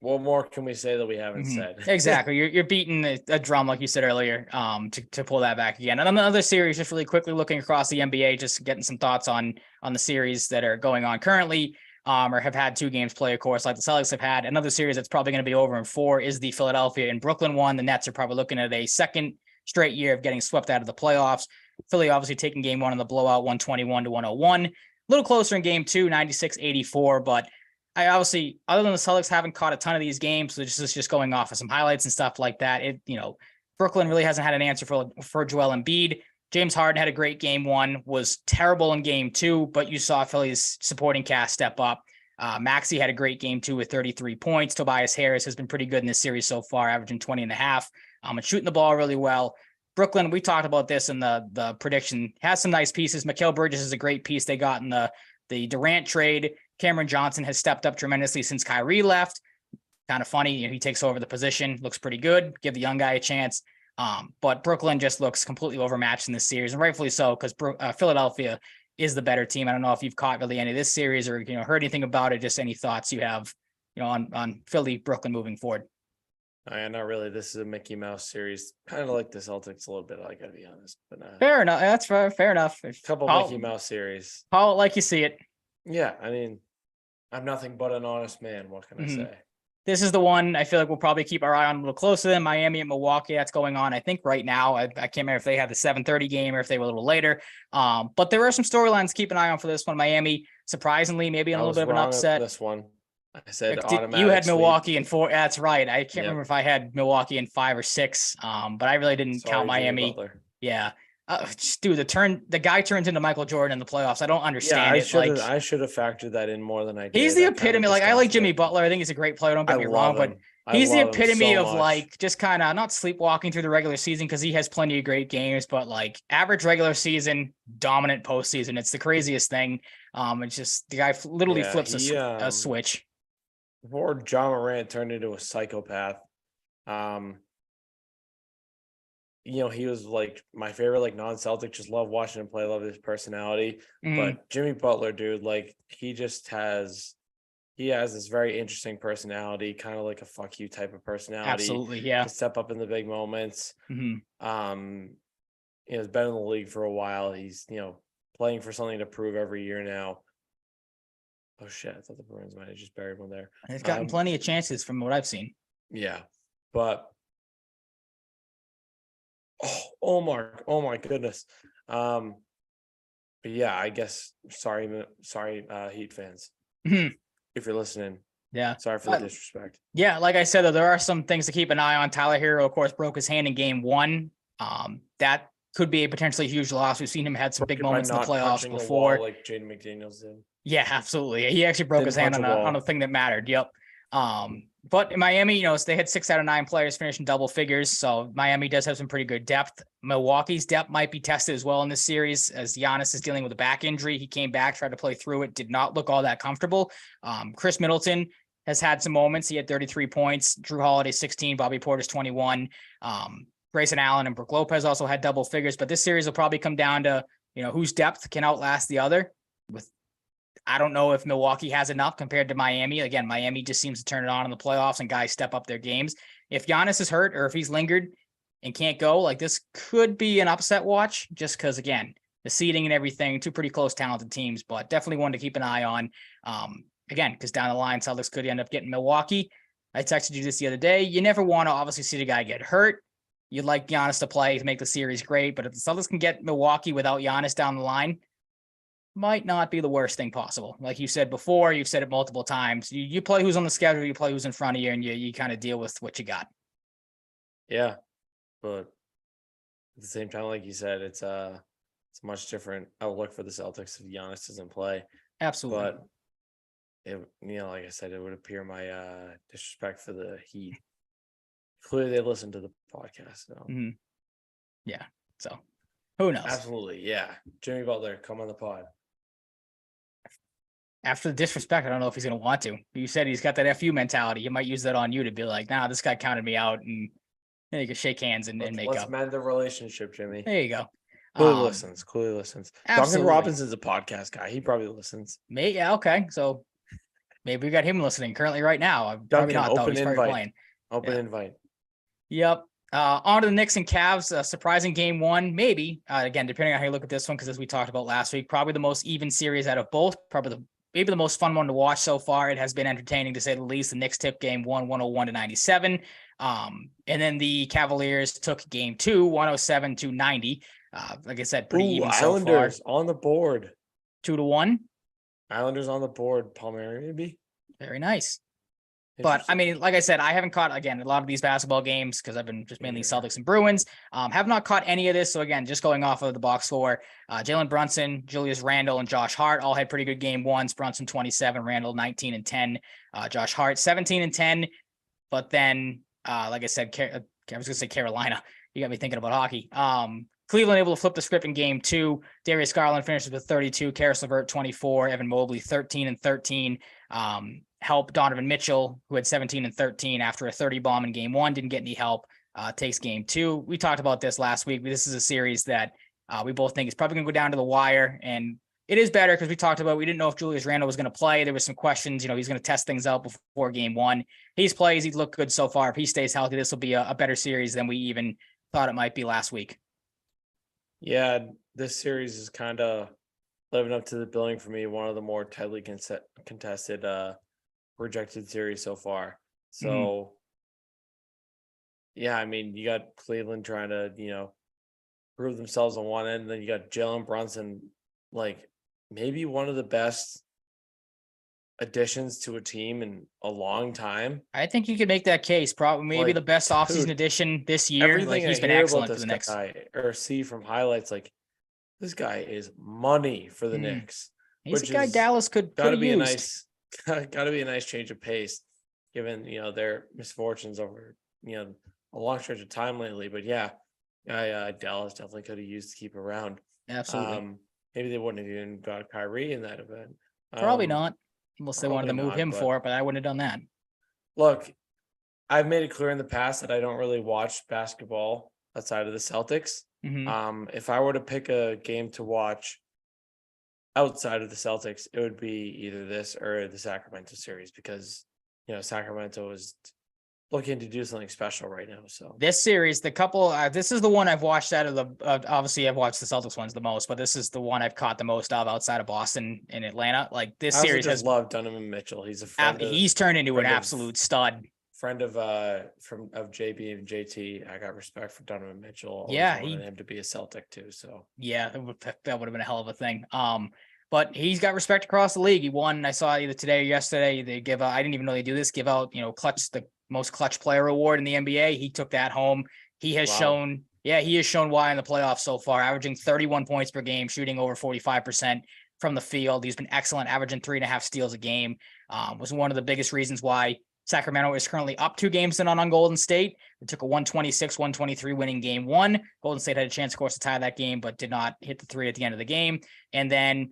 What more can we say that we haven't said? Exactly. You're beating a drum, like you said earlier, to pull that back again. And on the other series, just really quickly looking across the NBA, just getting some thoughts on the series that are going on currently, or have had 2 games play, of course, like the Celtics have had. Another series that's probably going to be over in 4 is the Philadelphia and Brooklyn one. The Nets are probably looking at a second straight year of getting swept out of the playoffs. Philly obviously taking game 1 in the blowout, 121-101. A little closer in game 2, 96-84, but I obviously, other than the Celtics, haven't caught a ton of these games. So just going off of some highlights and stuff like that. Brooklyn really hasn't had an answer for Joel Embiid. James Harden had a great game 1, was terrible in game 2, but you saw Philly's supporting cast step up. Maxey had a great game 2 with 33 points. Tobias Harris has been pretty good in this series so far, averaging 20 and a half, and shooting the ball really well. Brooklyn, we talked about this in the prediction, has some nice pieces. Mikal Bridges is a great piece they got in the Durant trade. Cameron Johnson has stepped up tremendously since Kyrie left. Kind of funny, he takes over the position, looks pretty good. Give the young guy a chance. But Brooklyn just looks completely overmatched in this series, and rightfully so, because Philadelphia is the better team. I don't know if you've caught really any of this series or heard anything about it. Just any thoughts you have, on Philly, Brooklyn moving forward. Not really. This is a Mickey Mouse series, kind of like the Celtics a little bit. I gotta be honest, but fair enough. That's fair enough. Couple Mickey Mouse series. Call it like you see it. Yeah, I mean, I'm nothing but an honest man. What can I say? This is the one I feel like we'll probably keep our eye on a little closer than Miami and Milwaukee. That's going on, I think, right now. I can't remember if they had the 7:30 game or if they were a little later. But there are some storylines to keep an eye on for this one. Miami, surprisingly, maybe a little bit of an upset. This one, I said you had Milwaukee in 4. That's right. I can't remember if I had Milwaukee in 5 or 6. But I really didn't count Miami. Yeah. Dude, the guy turns into Michael Jordan in the playoffs. I don't understand it. I should have factored that in more than I did. He's the epitome. I like Jimmy Butler. I think he's a great player. Don't get me wrong, but he's the epitome of just kind of not sleepwalking through the regular season, because he has plenty of great games, but average regular season, dominant postseason. It's the craziest thing. It's just the guy literally flips a switch. Before John Morant turned into a psychopath, he was my favorite, non-Celtic. Just love watching him play. Love his personality. But Jimmy Butler, dude, he has this very interesting personality, kind of like a fuck you type of personality. Absolutely, yeah. To step up in the big moments. He's been in the league for a while. He's playing for something to prove every year now. Oh shit! I thought the Bruins might have just buried one there. He's gotten plenty of chances from what I've seen. Yeah, but. Oh my goodness. But yeah, I guess sorry, Heat fans. If you're listening. Yeah. Sorry for the disrespect. Yeah, like I said, though, there are some things to keep an eye on. Tyler Hero, of course, broke his hand in game 1. That could be a potentially huge loss. We've seen him had some big moments in the playoffs before. Like Jaden McDaniels did. Yeah, absolutely. He actually broke his hand on a thing that mattered. Yep. But in Miami, they had 6 out of 9 players finishing double figures. So Miami does have some pretty good depth. Milwaukee's depth might be tested as well in this series, as Giannis is dealing with a back injury. He came back, tried to play through it, did not look all that comfortable. Chris Middleton has had some moments. He had 33 points. Drew Holiday, 16. Bobby Portis, 21. Grayson Allen and Brook Lopez also had double figures. But this series will probably come down to, whose depth can outlast the other. I don't know if Milwaukee has enough compared to Miami. Again, Miami just seems to turn it on in the playoffs and guys step up their games. If Giannis is hurt or if he's lingered and can't go, this could be an upset watch, just because, again, the seeding and everything, 2 pretty close, talented teams, but definitely one to keep an eye on. Again, because down the line, Celtics could end up getting Milwaukee. I texted you this the other day. You never want to obviously see the guy get hurt. You'd like Giannis to play to make the series great, but if the Celtics can get Milwaukee without Giannis down the line, might not be the worst thing possible. Like you said before, you've said it multiple times. You play who's on the schedule, you play who's in front of you, and you kind of deal with what you got. Yeah, but at the same time, like you said, it's a much different outlook for the Celtics if Giannis doesn't play. Absolutely. But like I said, it would appear my disrespect for the Heat. Clearly, they listen to the podcast. So. Yeah. So who knows? Absolutely, yeah. Jimmy Butler, come on the pod. After the disrespect, I don't know if he's going to want to. You said he's got that FU mentality. He might use that on you to be like, nah, this guy counted me out, and you can shake hands and make up. Let's mend the relationship, Jimmy. There you go. Clearly listens. Clearly listens. Absolutely. Duncan Robinson's a podcast guy. He probably listens. Yeah, okay. So Maybe we got him listening currently right now. Probably Duncan, not though. open He's probably invite. playing. Open Yeah. invite. Yep. On to the Knicks and Cavs, surprising game one, maybe. Again, depending on how you look at this one, because as we talked about last week, probably the most even series out of both. Maybe the most fun one to watch so far. It has been entertaining to say the least. The Knicks tip game 101-97. And then the Cavaliers took game 2, 107-90. Like I said, pretty even so far. Islanders on the board. 2-1. Islanders on the board. Palmieri, maybe. Very nice. But I mean, like I said, I haven't caught, again, a lot of these basketball games because I've been just mainly Celtics and Bruins. Have not caught any of this. So again, just going off of the box score, Jalen Brunson, Julius Randle, and Josh Hart all had pretty good game ones. Brunson 27, Randle 19 and 10, Josh Hart 17 and 10. But then, like I said, I was going to say Carolina. You got me thinking about hockey. Cleveland able to flip the script in game 2. Darius Garland finishes with 32, Karis LeVert 24, Evan Mobley 13 and 13. Help Donovan Mitchell, who had 17 and 13 after a 30 bomb in game 1, didn't get any help, takes game 2. We talked about this last week. This is a series that we both think is probably going to go down to the wire, and it is better because we talked about, we didn't know if Julius Randle was going to play. There was some questions, he's going to test things out before game 1. He's looked good so far. If he stays healthy, this will be a better series than we even thought it might be last week. Yeah, this series is kind of living up to the billing for me. One of the more tightly contested projected series so far. So yeah, I mean, you got Cleveland trying to, prove themselves on one end, and then you got Jalen Brunson, like maybe one of the best additions to a team in a long time. I think you could make that case. Probably maybe the best offseason addition this year. Everything he's been excellent for the Knicks. Or see from highlights, like this guy is money for the Knicks. He's a guy Dallas could gotta be use. Got to be a nice change of pace, given their misfortunes over a long stretch of time lately. But yeah, Dallas definitely could have used to keep around. Absolutely. Maybe they wouldn't have even got Kyrie in that event. Probably not, unless they wanted to move him for it. But I wouldn't have done that. Look, I've made it clear in the past that I don't really watch basketball outside of the Celtics. If I were to pick a game to watch outside of the Celtics, it would be either this or the Sacramento series, because Sacramento is looking to do something special right now. So this series, this is the one I've watched out of the obviously I've watched the Celtics ones the most, but this is the one I've caught the most of outside of Boston and Atlanta. Like this series has loved Donovan Mitchell. He's a friend. He's turned into an absolute stud. Friend of JB and JT. I got respect for Donovan Mitchell. Yeah, he wanted him to be a Celtic too. So yeah, that would have been a hell of a thing. But he's got respect across the league. He won. I saw either today or yesterday. They give out. I didn't even know they do this. Give out, the most clutch player award in the NBA. He took that home. He has shown. Yeah, he has shown why in the playoffs so far, averaging 31 points per game, shooting over 45% from the field. He's been excellent, averaging 3.5 steals a game. Was one of the biggest reasons why Sacramento is currently up 2 games to none on Golden State. It took a 126-123 winning game 1. Golden State had a chance, of course, to tie that game, but did not hit the 3 at the end of the game. And then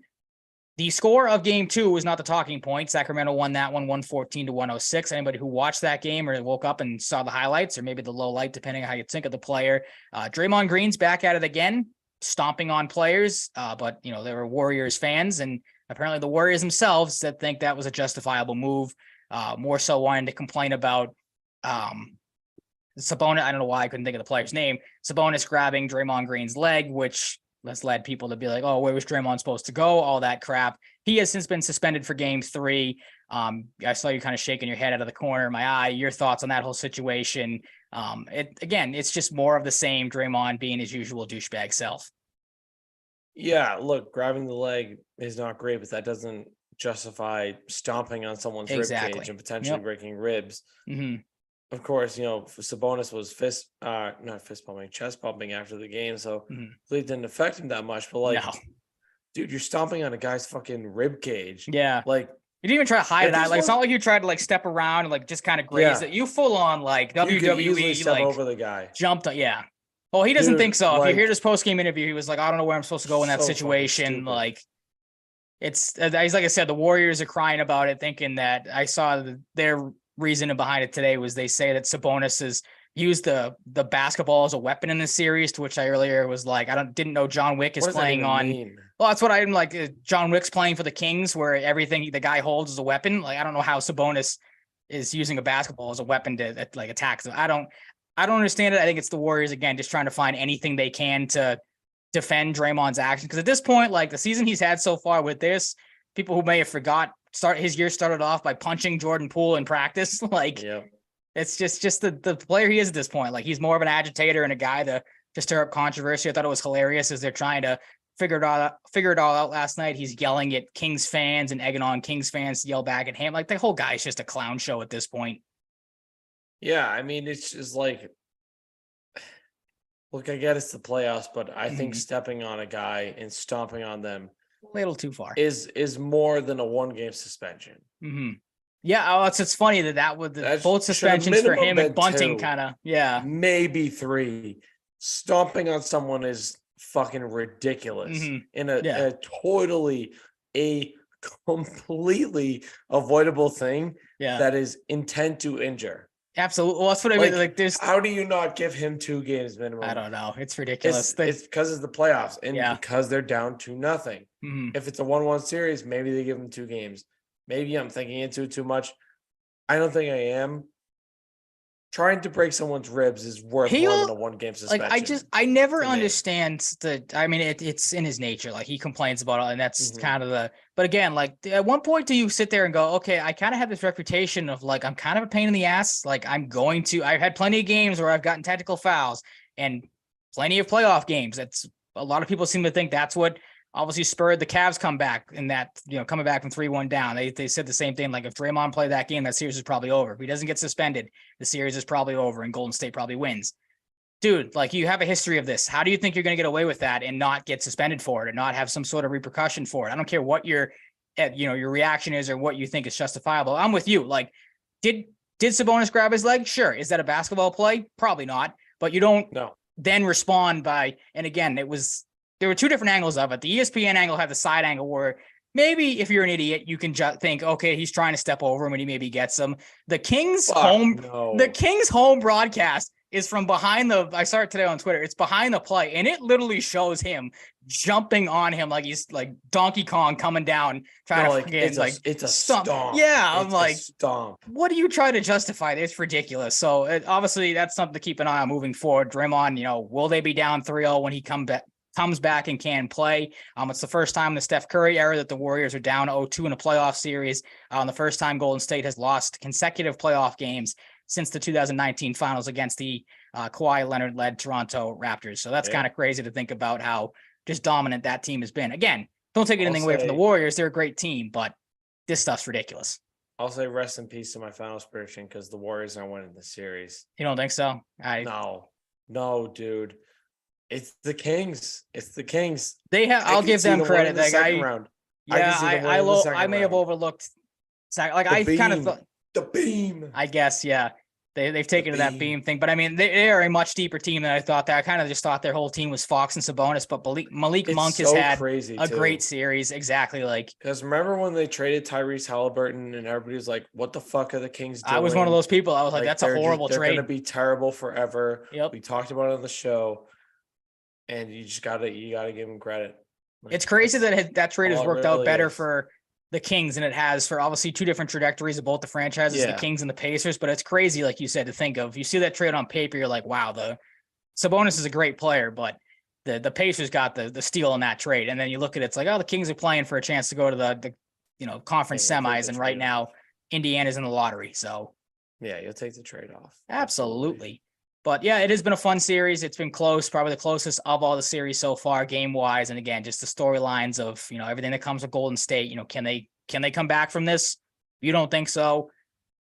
the score of game 2 was not the talking point. Sacramento won that one 114-106. Anybody who watched that game or woke up and saw the highlights, or maybe the low light, depending on how you think of the player. Draymond Green's back at it again, stomping on players. But there were Warriors fans, and apparently the Warriors themselves that think that was a justifiable move. More so wanting to complain about Sabonis. I don't know why I couldn't think of the player's name. Sabonis grabbing Draymond Green's leg, which has led people to be like, oh, where was Draymond supposed to go? All that crap. He has since been suspended for game 3. I saw you kind of shaking your head out of the corner of my eye. Your thoughts on that whole situation? It's just more of the same. Draymond being his usual douchebag self. Yeah, look, grabbing the leg is not great, but that doesn't justify stomping on someone's ribcage and potentially breaking ribs. Of course, Sabonis was chest bumping after the game, so it didn't affect him that much. But dude, you're stomping on a guy's fucking rib cage. Yeah, like you didn't even try to hide it. It's not like you tried to step around and just kind of graze it. You full on WWE step over the guy. Jumped. Yeah. Well, he doesn't think so. If you hear this post game interview, he was like, I don't know where I'm supposed to go in that situation. He's like I said, the Warriors are crying about it, thinking that I saw their reason behind it today was they say that Sabonis has used the basketball as a weapon in this series, to which I earlier was like, didn't know John Wick is playing on. Well, that's what I'm like. John Wick's playing for the Kings, where everything the guy holds is a weapon. Like, I don't know how Sabonis is using a basketball as a weapon to like attack. So I don't understand it. I think it's the Warriors again, just trying to find anything they can to defend Draymond's action. Because at this point, like the season he's had so far with this, people who may have forgot his year started off by punching Jordan Poole in practice. Like, it's just the player he is at this point. Like, he's more of an agitator and a guy to stir up controversy. I thought it was hilarious as they're trying to figure it all out last night. He's yelling at Kings fans and egging on Kings fans to yell back at him. Like, the whole guy's just a clown show at this point. Yeah, I mean, it's just like, look, I get it's the playoffs, but I think stepping on a guy and stomping on them a little too far is more than a 1-game suspension. Yeah, it's funny that would both suspensions for him and Bunting kind of maybe 3. Stomping on someone is fucking ridiculous in a totally completely avoidable thing that is intent to injure. Absolutely. Well, that's what I mean. Like, there's how do you not give him 2 games minimum? I don't know. It's ridiculous. It's because it's the playoffs and because they're down 2-0. If it's a 1-1 series, maybe they give him 2 games. Maybe I'm thinking into it too much. I don't think I am. Trying to break someone's ribs is worth more than a 1-game suspension. Like, I never understand I mean, it's in his nature. Like, he complains about it, and that's kind of but again, like, at one point do you sit there and go, okay, I kind of have this reputation of like, I'm kind of a pain in the ass. Like, I've had plenty of games where I've gotten technical fouls and plenty of playoff games. That's a lot of people seem to think that's what obviously spurred the Cavs comeback in that, coming back from 3-1 down. They said the same thing. Like, if Draymond played that game, that series is probably over. If he doesn't get suspended, the series is probably over and Golden State probably wins. Dude, like, you have a history of this. How do you think you're going to get away with that and not get suspended for it and not have some sort of repercussion for it? I don't care what your reaction is or what you think is justifiable. I'm with you. Like, did Sabonis grab his leg? Sure. Is that a basketball play? Probably not. But you don't then respond by, and again, there were 2 different angles of it. The ESPN angle had the side angle where maybe if you're an idiot, you can just think, okay, he's trying to step over him and he maybe gets him. The Kings home broadcast is from behind I saw it today on Twitter. It's behind the play, and it literally shows him jumping on him like he's like Donkey Kong coming down, trying to it's a stomp. Yeah, I'm like, stomp. What do you try to justify? It's ridiculous. So obviously that's something to keep an eye on moving forward. Draymond, will they be down 3-0 when he comes back and can play? It's the first time in the Steph Curry era that the Warriors are down 0-2 in a playoff series. The first time Golden State has lost consecutive playoff games since the 2019 finals against the Kawhi Leonard-led Toronto Raptors. So that's kind of crazy to think about how just dominant that team has been. Again, don't take anything away from the Warriors. They're a great team, but this stuff's ridiculous. I'll say rest in peace to my finals prediction because the Warriors are winning the series. You don't think so? No, dude. It's the Kings. I'll give them credit. Like, I may have overlooked. Like, I kind of thought the beam. I guess, yeah. They've taken to that beam thing, but I mean, they are a much deeper team than I thought. I kind of just thought their whole team was Fox and Sabonis, but Malik Monk has had a great series. Exactly, like, because remember when they traded Tyrese Halliburton and everybody was like, "What the fuck are the Kings doing?" I was one of those people. I was like that's a horrible trade. They're going to be terrible forever. Yep. We talked about it on the show, and you gotta give them credit. Like, it's crazy that trade has worked out better for the Kings than it has for obviously 2 different trajectories of both the franchises, the Kings and the Pacers. But it's crazy, like you said, to think of. You see that trade on paper, you're like, wow, the Sabonis is a great player, but the Pacers got the steal in that trade. And then you look at it, it's like, oh, the Kings are playing for a chance to go to the conference semis, and right now Indiana's in the lottery. So yeah, you'll take the trade off. Absolutely. But yeah, it has been a fun series. It's been close, probably the closest of all the series so far, game wise. And again, just the storylines of everything that comes with Golden State. Can they come back from this? You don't think so?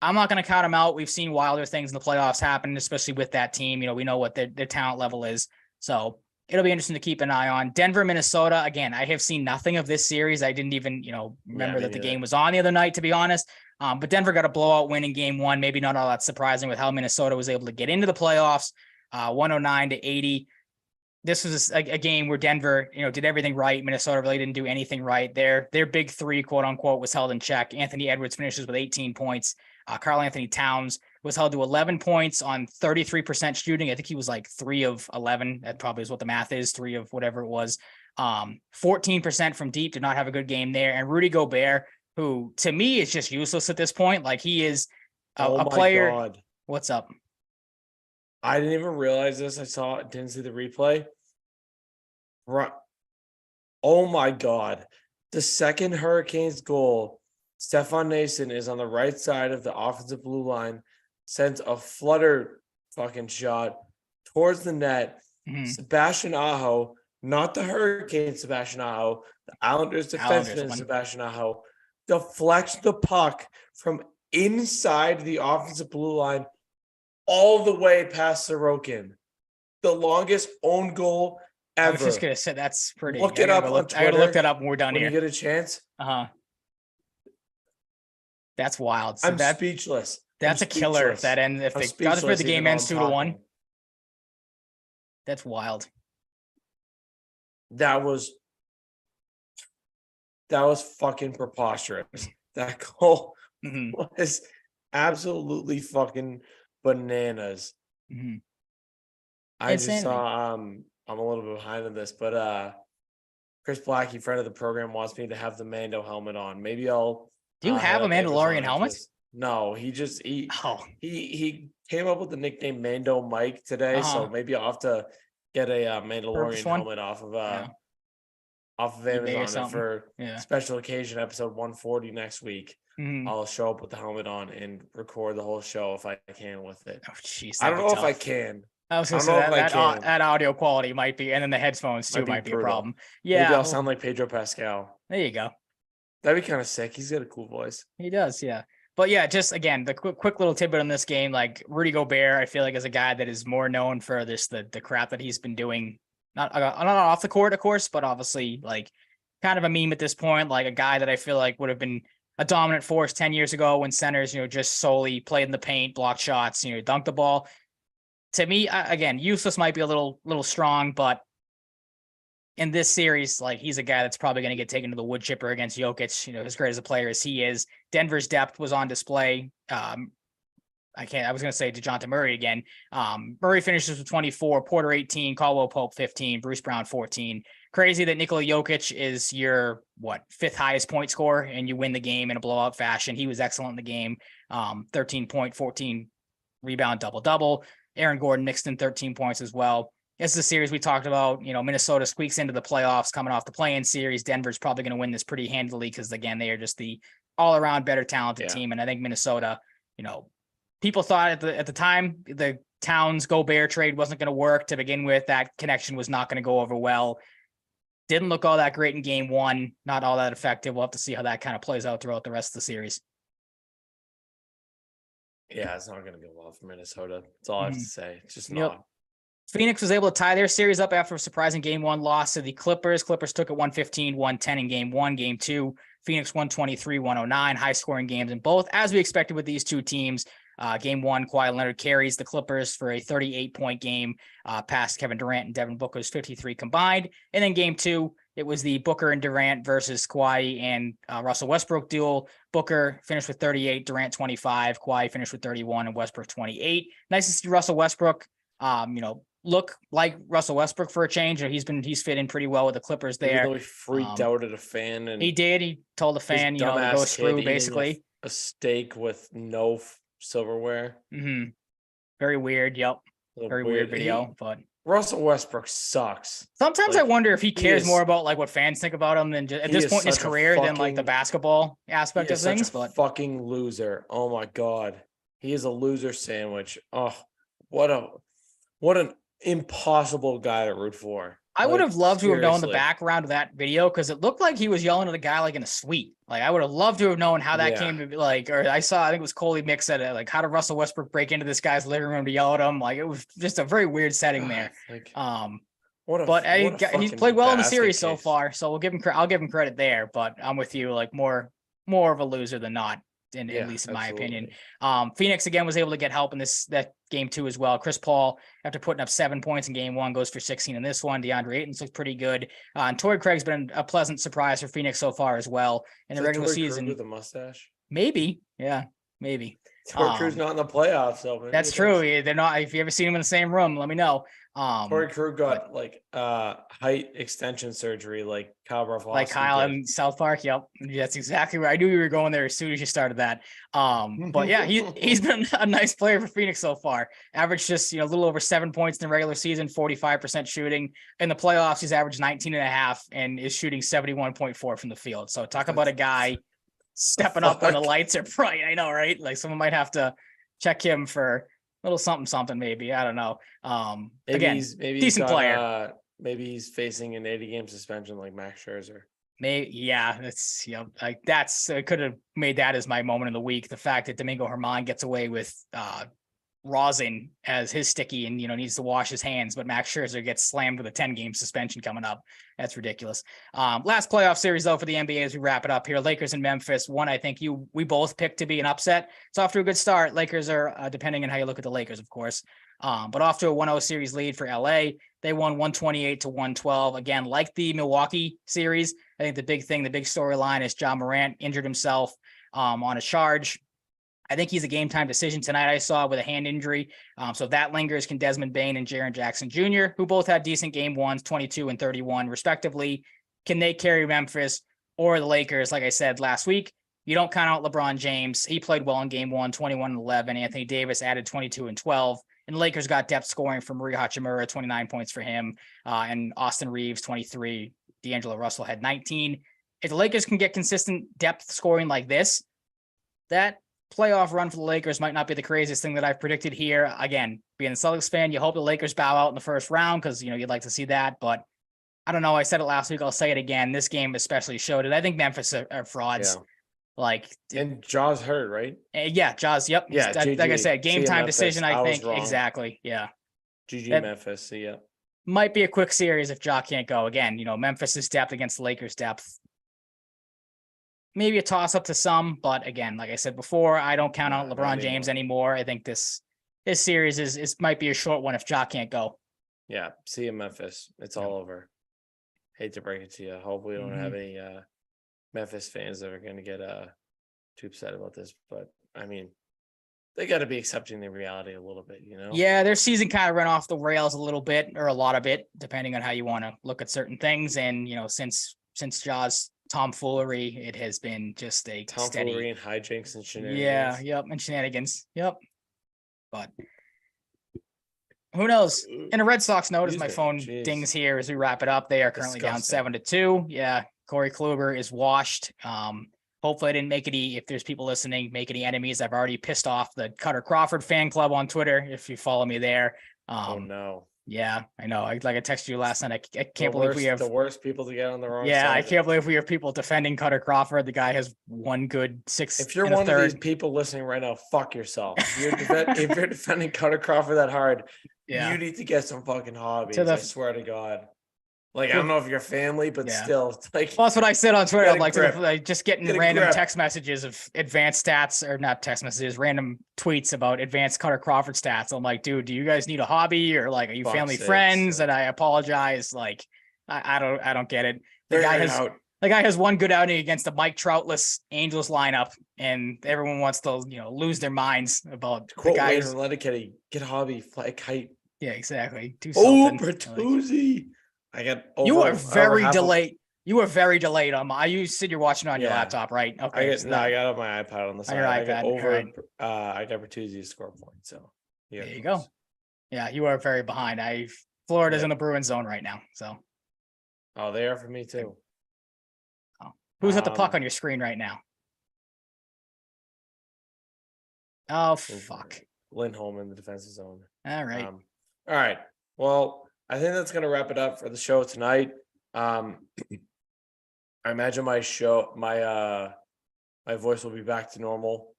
I'm not going to count them out. We've seen wilder things in the playoffs happen, especially with that team. We know what their talent level is. So it'll be interesting to keep an eye on. Denver, Minnesota. Again, I have seen nothing of this series. I didn't even, remember that the game was on the other night, to be honest. But Denver got a blowout win in game 1. Maybe not all that surprising with how Minnesota was able to get into the playoffs, 109-80. This was a game where Denver, did everything right. Minnesota really didn't do anything right. Their big 3, quote unquote, was held in check. Anthony Edwards finishes with 18 points. Karl Anthony Towns was held to 11 points on 33% shooting. I think he was like 3 of 11. That probably is what the math is. 3 of whatever it was. 14% from deep, did not have a good game there. And Rudy Gobert, who to me is just useless at this point. Like he is a player. God. What's up? I didn't even realize this. Didn't see the replay. Oh my God. The second Hurricanes goal, Stefan Nason is on the right side of the offensive blue line, sends a flutter fucking shot towards the net. Mhm. Sebastian Aho, not the Hurricane Sebastian Aho, the Islanders defenseman one. Sebastian Aho, deflects the puck from inside the offensive blue line all the way past Sorokin. The longest own goal ever. I was just gonna say that's pretty. Look it up on Twitter. I gotta look that up when we're done when here. you get a chance. That's wild. So I'm speechless. That's a killer if that ends. If God forbid the game ends 2-1. That's wild. That was fucking preposterous. That goal was absolutely fucking bananas. I just saw I'm a little bit behind on this, but Chris Blackie, friend of the program, wants me to have the Mando helmet on. Maybe I'll do you have a Mandalorian helmet? No, he came up with the nickname Mando Mike today, so maybe I'll have to get a Mandalorian helmet off of Amazon for special occasion episode 140 next week. I'll show up with the helmet on and record the whole show if I can with it. Oh jeez, I don't know if I can. I was gonna say that audio quality might be, and then the headphones too might be a problem. Yeah, maybe I'll sound like Pedro Pascal. There you go. That'd be kind of sick. He's got a cool voice. He does, yeah. But yeah, just again, the quick little tidbit on this game, like Rudy Gobert, I feel like is a guy that is more known for the crap that he's been doing, not off the court, of course, but obviously like kind of a meme at this point, like a guy that I feel like would have been a dominant force 10 years ago when centers, just solely played in the paint, blocked shots, dunked the ball. To me, again, useless might be a little strong, but in this series, like he's a guy that's probably going to get taken to the wood chipper against Jokic, as great as a player as he is. Denver's depth was on display. I was going to say DeJounte Murray again. Murray finishes with 24, Porter 18, Caldwell Pope 15, Bruce Brown 14. Crazy that Nikola Jokic is your fifth highest point scorer and you win the game in a blowout fashion. He was excellent in the game. 13 point, 14 rebound, double. Aaron Gordon mixed in 13 points as well. This is a series we talked about. Minnesota squeaks into the playoffs coming off the play-in series. Denver's probably going to win this pretty handily because, again, they are just the all-around better talented team. And I think Minnesota, people thought at the time the Towns Gobert trade wasn't going to work to begin with. That connection was not going to go over well. Didn't look all that great in game one. Not all that effective. We'll have to see how that kind of plays out throughout the rest of the series. Yeah, it's not going to go well for Minnesota. That's all I have to say. It's just not. Phoenix was able to tie their series up after a surprising game one loss to the Clippers. Clippers took it 115-110 in game one. Game two, Phoenix 123-109. High scoring games in both, as we expected with these two teams. Game one, Kawhi Leonard carries the Clippers for a 38-point game past Kevin Durant and Devin Booker's 53 combined. And then game two, it was the Booker and Durant versus Kawhi and Russell Westbrook duel. Booker finished with 38, Durant 25, Kawhi finished with 31, and Westbrook 28. Nice to see Russell Westbrook, look like Russell Westbrook for a change. He's fit in pretty well with the Clippers there. Even though he freaked out at a fan, and he did. He told the fan, to go screw, basically. A steak with no silverware. Very weird. Yep. Very weird video. But Russell Westbrook sucks. Sometimes I wonder if he cares more about what fans think about him than just, at this point in his career than the basketball aspect of things. But fucking loser. Oh my God, he is a loser sandwich. Oh, what an impossible guy to root for. I would have loved to have known the background of that video because it looked like he was yelling at the guy like in a suite. Like I would have loved to have known how that came to be or I think it was Coley Mix said it, like how did Russell Westbrook break into this guy's living room to yell at him? Like it was just a very weird setting there. He's played well in the series so far, so I'll give him credit there. But I'm with you, like more of a loser than not. At least in my opinion. Phoenix again was able to get help in that game two as well. Chris Paul, after putting up 7 points in game one, goes for 16 in this one. DeAndre Ayton's looks pretty good. And Torrey Craig's been a pleasant surprise for Phoenix so far as well in the regular season. with a mustache? Maybe. Yeah, maybe. Torrey Krug's not in the playoffs, so maybe That's true. Yeah, they're not. If you ever seen them in the same room, let me know. Torrey Krug got like height extension surgery, like Kyle Broflovski like Kyle did. in South Park. Yep, that's exactly right. I knew you were going there as soon as you started that. But yeah, he's been a nice player for Phoenix so far. Averaged just a little over 7 points in the regular season, 45% shooting. In the playoffs, he's averaged 19.5 and is shooting 71.4 from the field. So talk about a guy stepping up when the lights are bright. I know, right? Like someone might have to check him for a little something, maybe. I don't know. Maybe decent player. Maybe he's facing an 80-game suspension like Max Scherzer. That's I could have made that as my moment of the week. The fact that Domingo Germán gets away with rosin as his sticky and needs to wash his hands, but Max Scherzer gets slammed with a 10-game suspension coming up. That's ridiculous. Last playoff series though for the NBA as we wrap it up here. Lakers and Memphis. One I think we both picked to be an upset. It's off to a good start. Lakers are depending on how you look at the Lakers, of course. But off to a 1-0 series lead for LA. They won 128-112. Again, like the Milwaukee series, I think the big storyline is Ja Morant injured himself on a charge. I think he's a game time decision tonight. I saw with a hand injury. So if that lingers, can Desmond Bane and Jaren Jackson Jr., who both had decent game ones, 22 and 31 respectively, can they carry Memphis or the Lakers? Like I said last week, you don't count out LeBron James. He played well in game one, 21 and 11. Anthony Davis added 22 and 12. And the Lakers got depth scoring from Rui Hachimura, 29 points for him, and Austin Reeves, 23. D'Angelo Russell had 19. If the Lakers can get consistent depth scoring like this, that playoff run for the Lakers might not be the craziest thing that I've predicted here. Again, being a Celtics fan, you hope the Lakers bow out in the first round because, you'd like to see that. But I don't know. I said it last week. I'll say it again. This game especially showed it. I think Memphis are frauds. Yeah. And Jaws hurt, right? Yeah, Jaws. Yep. Yeah, like I said, game time decision. I think exactly. Yeah. GG Memphis. See ya. Might be a quick series if Ja can't go again. Memphis' depth against the Lakers' depth. Maybe a toss up to some, but again, like I said before, I don't count on LeBron James anymore. I think this series is might be a short one if Ja can't go. Yeah. See you, Memphis. It's all over. Hate to break it to you. Hopefully, we don't have any Memphis fans that are going to get too upset about this, but I mean, they got to be accepting the reality a little bit, Yeah, their season kind of ran off the rails a little bit, or a lot of it, depending on how you want to look at certain things. And since Jaws tomfoolery, it has been just a tomfoolery and hijinks and shenanigans. Yeah, yep, and shenanigans, yep. But who knows? In a Red Sox note, as my phone dings here as we wrap it up, they are currently down 7-2. Yeah. Corey Kluber is washed. Hopefully I didn't make if there's people listening, make any enemies. I've already pissed off the Cutter Crawford fan club on Twitter, if you follow me there. Oh no. Yeah, I know. I texted you last night. I can't believe we have the worst people to get on the wrong side. Yeah, I can't believe we have people defending Cutter Crawford. The guy has one good 6. If you're one of these people listening right now, fuck yourself. If you're defending Cutter Crawford that hard, you need to get some fucking hobbies. I swear to God. Like, I don't know if you're family, but still, it's like. Well, that's what I said on Twitter. I'm like just getting random text messages of advanced stats, or not text messages, random tweets about advanced Cutter Crawford stats. I'm like, dude, do you guys need a hobby, or like, are you family friends? And I apologize. Like, I don't get it. The guy has one good outing against the Mike Troutless Angels lineup, and everyone wants to lose their minds about the guys. Get a hobby, fly a kite. Yeah, exactly. Do something. Bertuzzi. You were very delayed. You were very delayed on my. You said you're watching on your laptop, right? Okay. I got on my iPad on the side. On your iPad. I got Bertuzzi's score point. So there you go. Yeah, you are very behind. Florida's in the Bruins zone right now. So. Oh, they are for me too. Oh. Who's at the puck on your screen right now? Oh fuck. Lindholm in the defensive zone. All right. All right. Well, I think that's going to wrap it up for the show tonight. I imagine my voice will be back to normal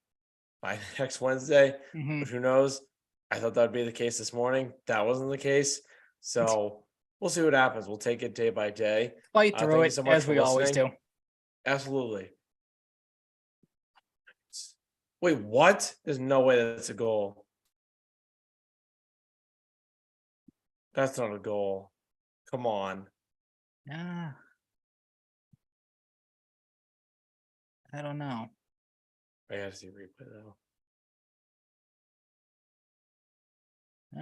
by next Wednesday, but who knows? I thought that would be the case this morning. That wasn't the case. So we'll see what happens. We'll take it day by day. Fight through it, as we always do. Absolutely. Wait, what? There's no way that's a goal. That's not a goal. Come on. I don't know. I gotta see a replay though.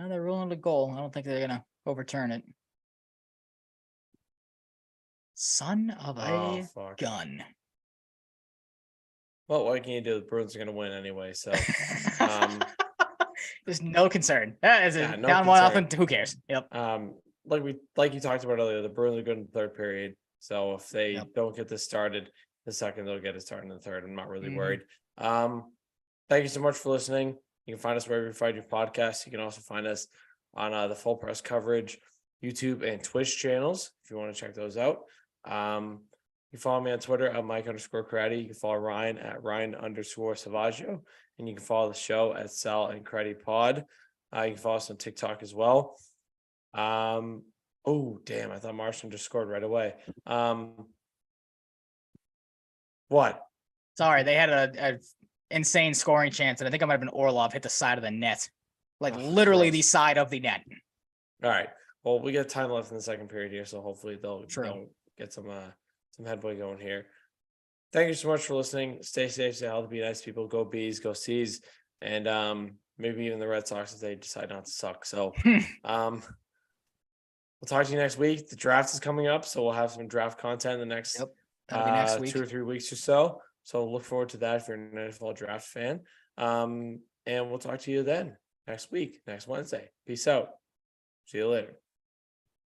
Now they're ruling the goal. I don't think they're gonna overturn it. Son of Oh, a fuck. gun. Well, what can you do? The Bruins are going to win anyway. So, There's no concern. Is yeah, it no down concern. 1-0? Who cares? Yep. Like you talked about earlier, the Bruins are good in the third period. So if they Yep. don't get this started, the second they'll get it started in the third. I'm not really Mhm. worried. Thank you so much for listening. You can find us wherever you find your podcasts. You can also find us on the Full Press Coverage YouTube and Twitch channels if you want to check those out. You follow me on Twitter at Mike_Cratty. You can follow Ryan at Ryan_Salvaggio. And you can follow the show at Sal and Cratty Pod. You can follow us on TikTok as well. Oh, damn. I thought Martian just scored right away. What? Sorry, they had a insane scoring chance, and I think it might have been Orlov hit the side of the net. Like literally gross. the side of the net. All right. Well, we got time left in the second period here, so hopefully they'll get some headway going here. Thank you so much for listening. Stay safe, stay healthy, be nice people. Go Bees, go C's, and maybe even the Red Sox if they decide not to suck. So, we'll talk to you next week. The draft is coming up, so we'll have some draft content in the next That'll be next week. 2 or 3 weeks or so. So look forward to that if you're an NFL draft fan. And we'll talk to you then next week, next Wednesday. Peace out. See you later.